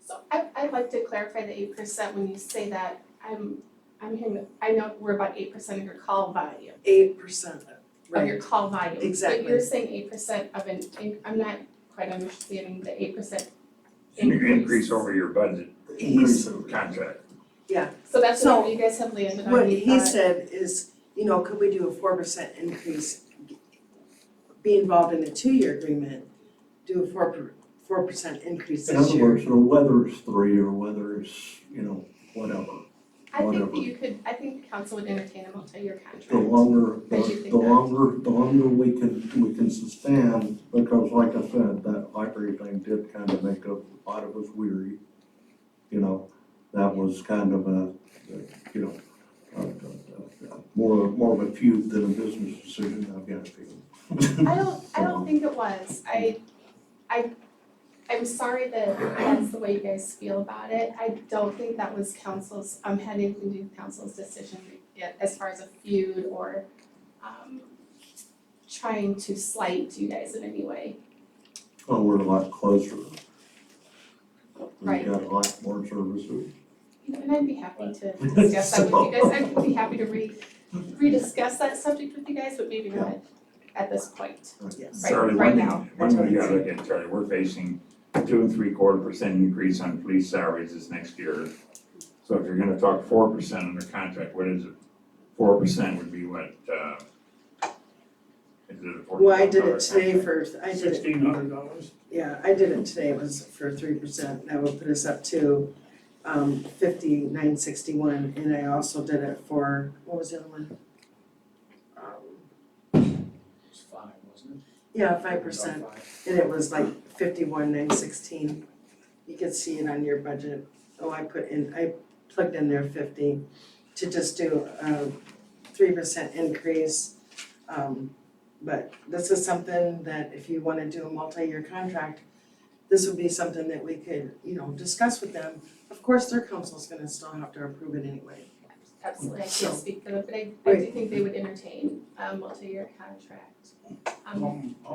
So I'd like to clarify the 8% when you say that. I'm hearing that, I know we're about 8% of your call volume, 8%, of right? your call volume. Exactly. But you're saying 8% of I'm not quite understanding the 8% Increase over your budget He's, contract. So that's So, what you guys have landed on. what you he thought- said is, could we do a 4% increase? Be involved in a 2-year agreement, do a 4% increase In this other year. words, whether it's 3 or whether it's, whatever. I think whatever. that I think the council would entertain a multi-year contract. The longer, I do think the longer we can sustain, because like I said, that library thing did kind of make a lot of us weary. That was kind of more of a feud than a business decision, I've got a feeling. I don't think it was. I'm sorry that that's the way you guys feel about it. I don't think that was council's, had anything to do with council's decision yet as far as a feud or, trying to slight you guys in any way. Well, we're a lot closer. Right. We've got a lot more services. And I'd be happy to discuss that with you guys. I'd be happy to rediscuss that subject with you guys, but maybe not at this point. Yes. Charlie, right one now. thing you gotta look at, Charlie, we're facing 2 3/4% increase on police salaries this next year. So if you're gonna talk 4% under contract, what is it? 4% would be what, is it a $40 Well, I did it today contract? for, I did it, $1,600. yeah, I did it today, it was for 3%, that would put us up to, 59.61, and I also did it for, what was the other one? It's 5, wasn't it? Yeah, 5%, and it was like 51.916. You could see it on your budget. I plugged in there 50 to just do a 3% increase. But this is something that if you wanna do a multi-year contract, this would be something that we could, discuss with them. Of course, their council's gonna still have to approve it anyway. Absolutely, I So- can't speak for them, but I do Right. think they would entertain a multi-year contract. How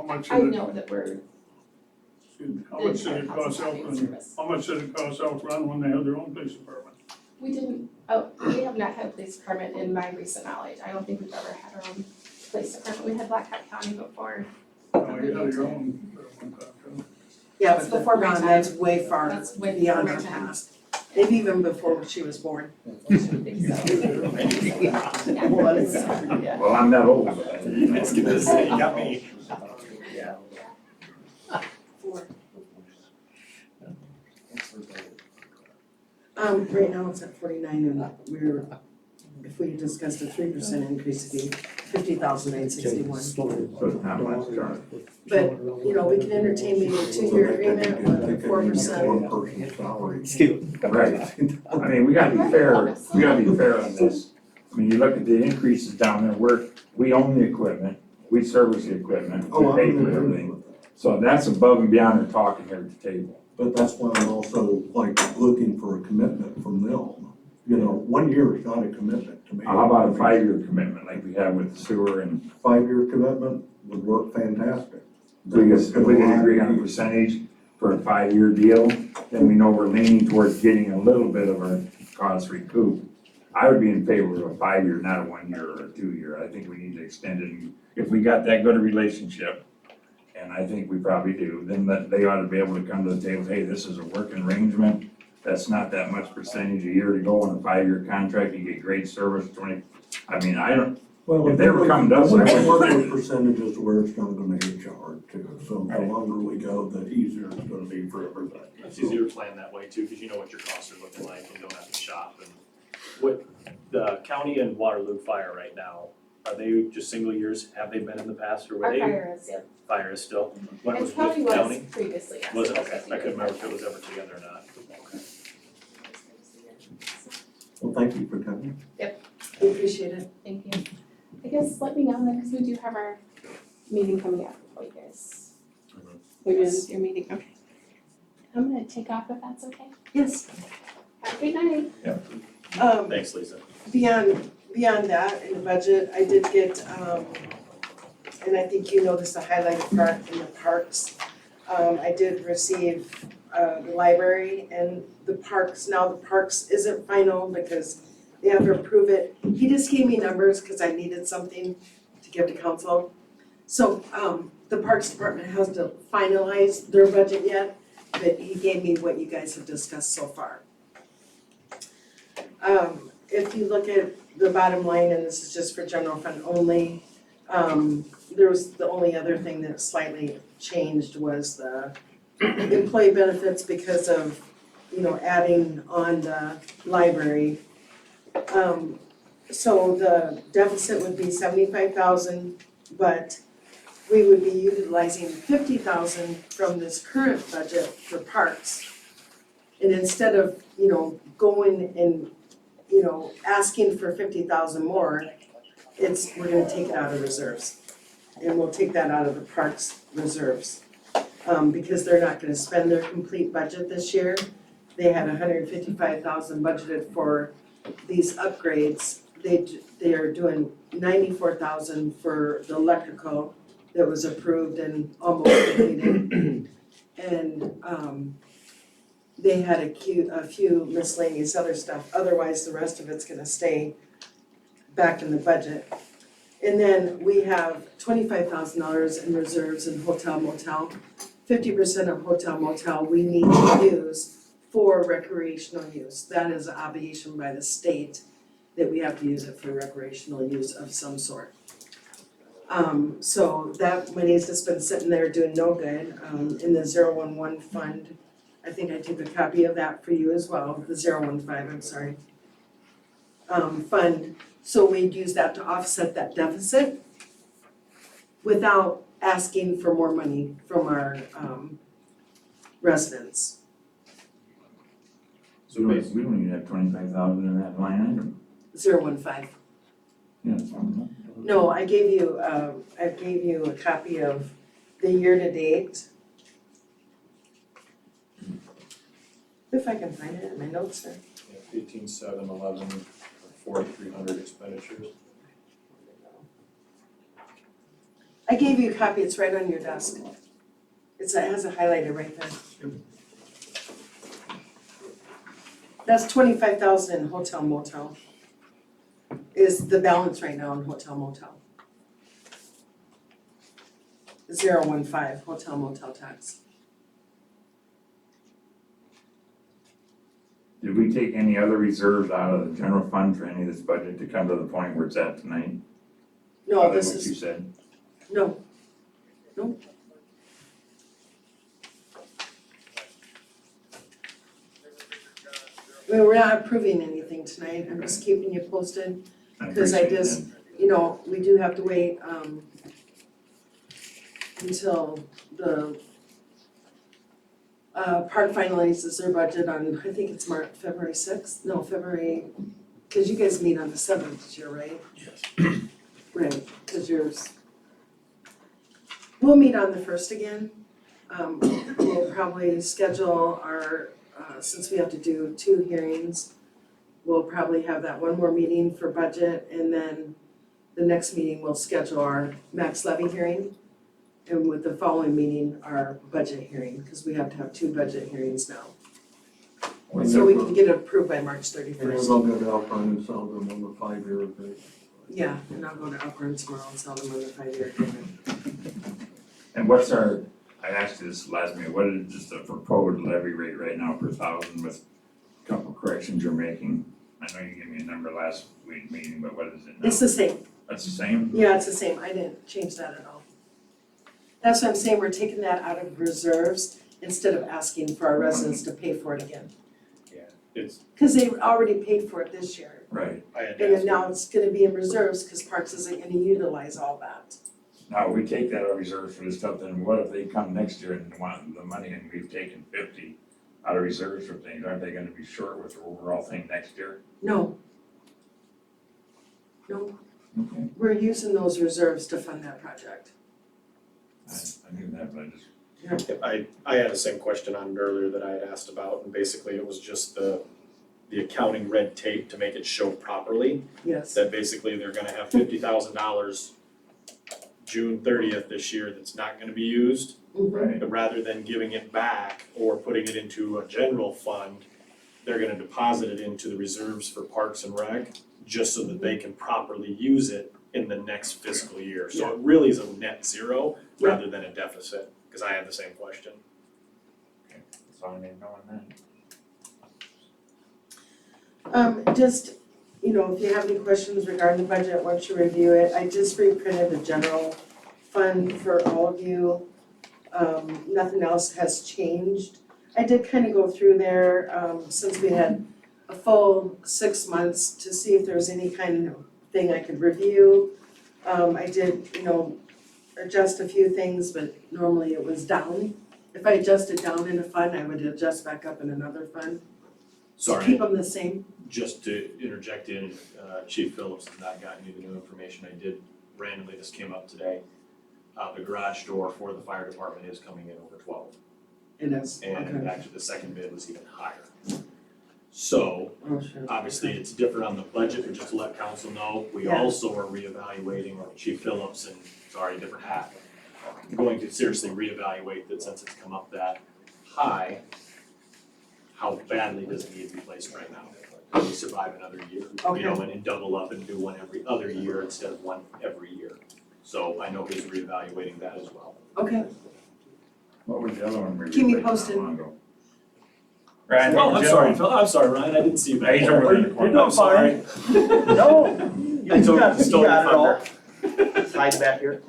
much I did it, know that we're how much did it cost Elk Run? How much did it cost Elk Run when they had their own police department? we have not had a police department in my recent knowledge. I don't think we've ever had our own police department. We had Black Hawk County before. No, you had your own at one time, too. Yeah, That's but before my Ron, time. that's way far That's way beyond before our my time. past. Maybe even before she was born. I think so. Was. Well, I'm not old, but I was gonna say, you got me. Right now it's at 49 and if we discussed a 3% increase, it'd be 50,961. so it's not much, Charlie. But, we can entertain maybe a 2-year agreement with 4%. One person's salary. Right. I mean, we gotta be fair on this. I mean, you look at the increases down there, we own the equipment, we service the equipment, Oh, we pay I'm for in everything. agreement with that. So that's above and beyond the talking here at the table. But that's why I'm also looking for a commitment from them. 1 year is not a commitment to me. How about a 5-year commitment like we have with sewer and 5-year commitment would work fantastic. we could agree on a percentage? for a 5-year deal, then we know we're leaning towards getting a little bit of our costs recouped. I would be in favor of a 5-year, not a 1 year or a 2 year. I think we need to extend it. If we got that good a relationship, and I think we probably do, then they ought to be able to come to the table, hey, this is a working arrangement. That's not that much percentage a year to go on a 5-year contract. You get great service, I don't, Well, if they were coming to us, we I can would- work with percentages where it's not gonna hit you hard too. So the longer we go, the easier it's gonna be for everybody. It's easier to plan that way too, because you know what your costs are looking like and don't have to shop. And with the county and Waterloo fire right now, are they just single years? Have they been in the past, or were Our they? fire is, yeah. Fire is still? When it It was probably with was county? previously, yes. Was it? it Okay, I couldn't remember if it was ever together or not. Okay. Well, thank you for coming. We appreciate it. Thank you. I guess let me know then, because we do have our meeting coming up for you guys. We're doing your meeting, okay. I'm gonna take off if that's okay. Yes. Have a great night. Thanks, Lisa. Beyond that, in the budget, I did get, and I think you noticed the highlighted part in the parks. I did receive, the library and the parks. Now the parks isn't final because they have to approve it. He just gave me numbers because I needed something to give to council. So, the Parks Department has to finalize their budget yet, but he gave me what you guys have discussed so far. If you look at the bottom line, and this is just for general fund only, there was, the only other thing that slightly changed was the employee benefits because of, adding on the library. So the deficit would be 75,000, but we would be utilizing 50,000 from this current budget for parks. And instead of, going and, asking for 50,000 more, we're gonna take it out of reserves. And we'll take that out of the parks reserves. Because they're not gonna spend their complete budget this year. They had 155,000 budgeted for these upgrades. They are doing 94,000 for the electrical that was approved and almost completed. And, they had a few miscellaneous other stuff, otherwise the rest of it's gonna stay back in the budget. And then we have $25,000 in reserves in hotel motel. 50% of hotel motel we need to use for recreational use. That is an obligation by the state that we have to use it for recreational use of some sort. So that money's just been sitting there doing no good, in the 011 fund. I think I took a copy of that for you as well, the 015, I'm sorry. Fund, so we'd use that to offset that deficit without asking for more money from our, residents. we don't even have 25,000 in that line item. 015. Yeah, No, I gave you a copy of the year-to-date. If I can find it in my notes there. 18,711, 4,300 expenditures. I gave you a copy, it's right on your desk. It has a highlighter right there. That's 25,000 in hotel motel. Is the balance right now in hotel motel. 015, hotel motel tax. Did we take any other reserves out of the general fund for any of this budget to come to the point where it's at tonight? No, Other this than what you is, said? no. Well, we're not approving anything tonight, I'm just keeping you posted. Because I appreciate just- that. We do have to wait, until the park finalizes their budget on, I think it's February 6th, no, because you guys meet on the 7th this year, right? Yes. Right, because we'll meet on the 1st again. We'll probably schedule our, since we have to do 2 hearings, we'll probably have that one more meeting for budget, and then the next meeting we'll schedule our max levy hearing. and with the following meeting, our budget hearing, because we have to have 2 budget hearings now. And So we they're- can get it approved by March And then 31st. they'll go to Alpine and sell them on the 5-year agreement. Yeah, and I'll go to Upper tomorrow and sell them on the 5-year agreement. And what's our, I asked you this last meeting, what is just the proposed levy rate right now per thousand with a couple corrections you're making? I know you gave me a number last week meeting, but what is it now? It's the same. That's the same? Yeah, it's the same. I didn't change that at all. That's what I'm saying. We're taking that out of reserves instead of asking for our residents to pay for it again. It's, Because they already paid for it this year. Right. I had to And ask then now it's gonna be in reserves because Parks isn't gonna utilize all that. Now, we take that out of reserves for this stuff, then what if they come next year and want the money and we've taken 50 out of reserves for things, aren't they gonna be short with the overall thing next year? No. No, Okay. we're using those reserves to fund that project. I knew that, but I just, I had the same question on it earlier that I had asked about, and basically it was just the accounting red tape to make it show properly. Yes. That basically they're gonna have $50,000 June 30th this year that's not gonna be used. Mhm. right, But rather than giving it back or putting it into a general fund, they're gonna deposit it into the reserves for Parks and Rec, just so that they can properly use it in the next fiscal year. So it really is a net zero rather than a deficit, because I had the same question. that's all I need to know on that. Just, you know, if you have any questions regarding the budget, once you review it, I just reprinted the general fund for all of you. Nothing else has changed. I did kind of go through there, since we had a full 6 months to see if there was any kind of thing I could review. I did, you know, adjust a few things, but normally it was down. If I adjusted down in a fund, I would adjust back up in another fund. To Sorry, keep them the same. just to interject in, Chief Phillips has not gotten you the new information. I did randomly, this came up today. The garage door for the fire department is coming in over 12. It is, And okay. actually the second bid was even higher. So Oh, sure. obviously it's different on the budget, but just to let council know, we Yeah. also are reevaluating, or Chief Phillips and, sorry, different hat. Going to seriously reevaluate that since it's come up that high, how badly does it need replaced right now? Can we survive another year? You know, and double up and do one every other year instead of one every year. So I know he's reevaluating that as well. Okay, What was the other one? we Keep me replaced not posted. long ago? Ryan, what Oh, was I'm the sorry, other Phil, I'm sorry, Ryan, I didn't see you back He's there. over there in the corner. No, I'm sorry. No, I totally stole your got it all. thunder. Hide back here.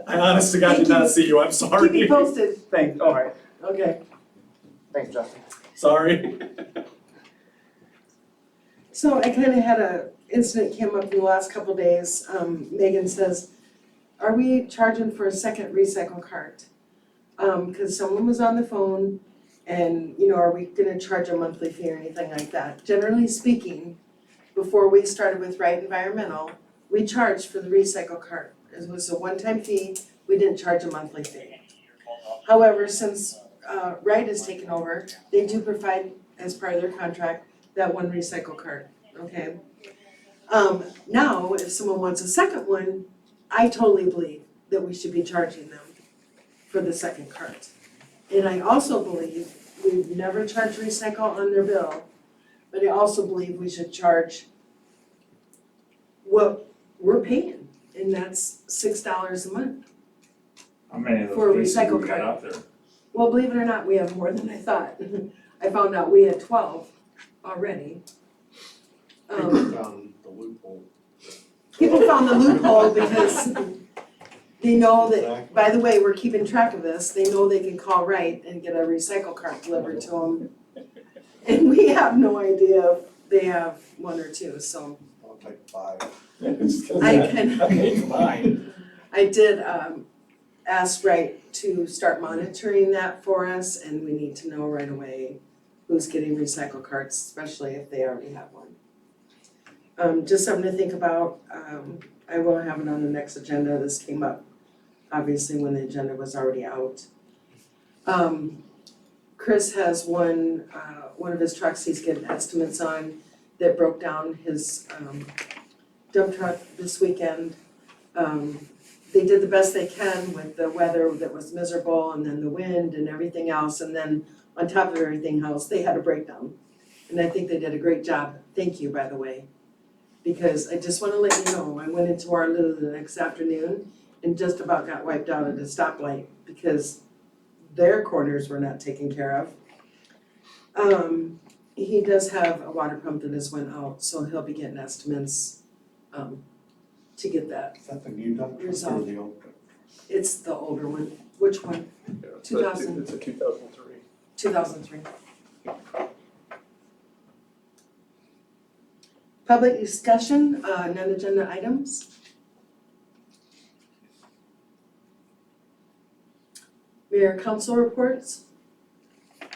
I honest to God did not see you, I'm sorry. keep me posted, Thanks, all right, okay. thanks, Justin. Sorry. So I kind of had a incident came up in the last couple days. Megan says, are we charging for a second recycle cart? Because someone was on the phone and, you know, are we gonna charge a monthly fee or anything like that? Generally speaking, before we started with Wright Environmental, we charged for the recycle cart. It was a one-time fee, we didn't charge a monthly fee. However, since Wright has taken over, they do provide, as part of their contract, that one recycle cart, okay? Now, if someone wants a second one, I totally believe that we should be charging them for the second cart. And I also believe we've never charged recycle on their bill, but I also believe we should charge what we're paying, and that's $6 a month. How many of For a those pieces recycle we got cart. out there? Well, believe it or not, we have more than I thought. I found out we had 12 already. Found the loophole. People found the loophole because they know that, by the way, we're keeping track of this, they know they can call Wright and get a recycle cart delivered to them. And we have no idea if they have one or two, so I'll take 5. I can- I paid for mine. I did ask Wright to start monitoring that for us, and we need to know right away who's getting recycle carts, especially if they already have one. Just something to think about. I will have it on the next agenda. This came up obviously when the agenda was already out. Chris has one of his trucks he's getting estimates on that broke down his dump truck this weekend. they did the best they can with the weather that was miserable and then the wind and everything else. And then on top of everything else, they had a breakdown. And I think they did a great job. Thank you, by the way. Because I just wanna let you know, I went into Waterloo the next afternoon and just about got wiped out at a stoplight because their corners were not taken care of. He does have a water pump that has went out, so he'll be getting estimates, to get that. Is that the new dump truck or Resolved. the old dump? It's the older one. Which one? 2000. It's a 2003. 2003. Public discussion, non-agenda items. Mayor council reports. I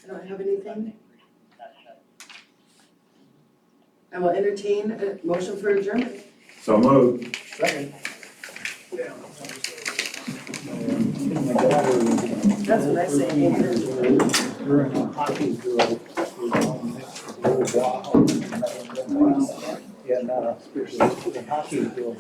don't have anything. I will entertain a motion for adjournment. So moved. Second. My daughter, That's what I say. we're in a hockey drill. We're down. And, the hockey drill.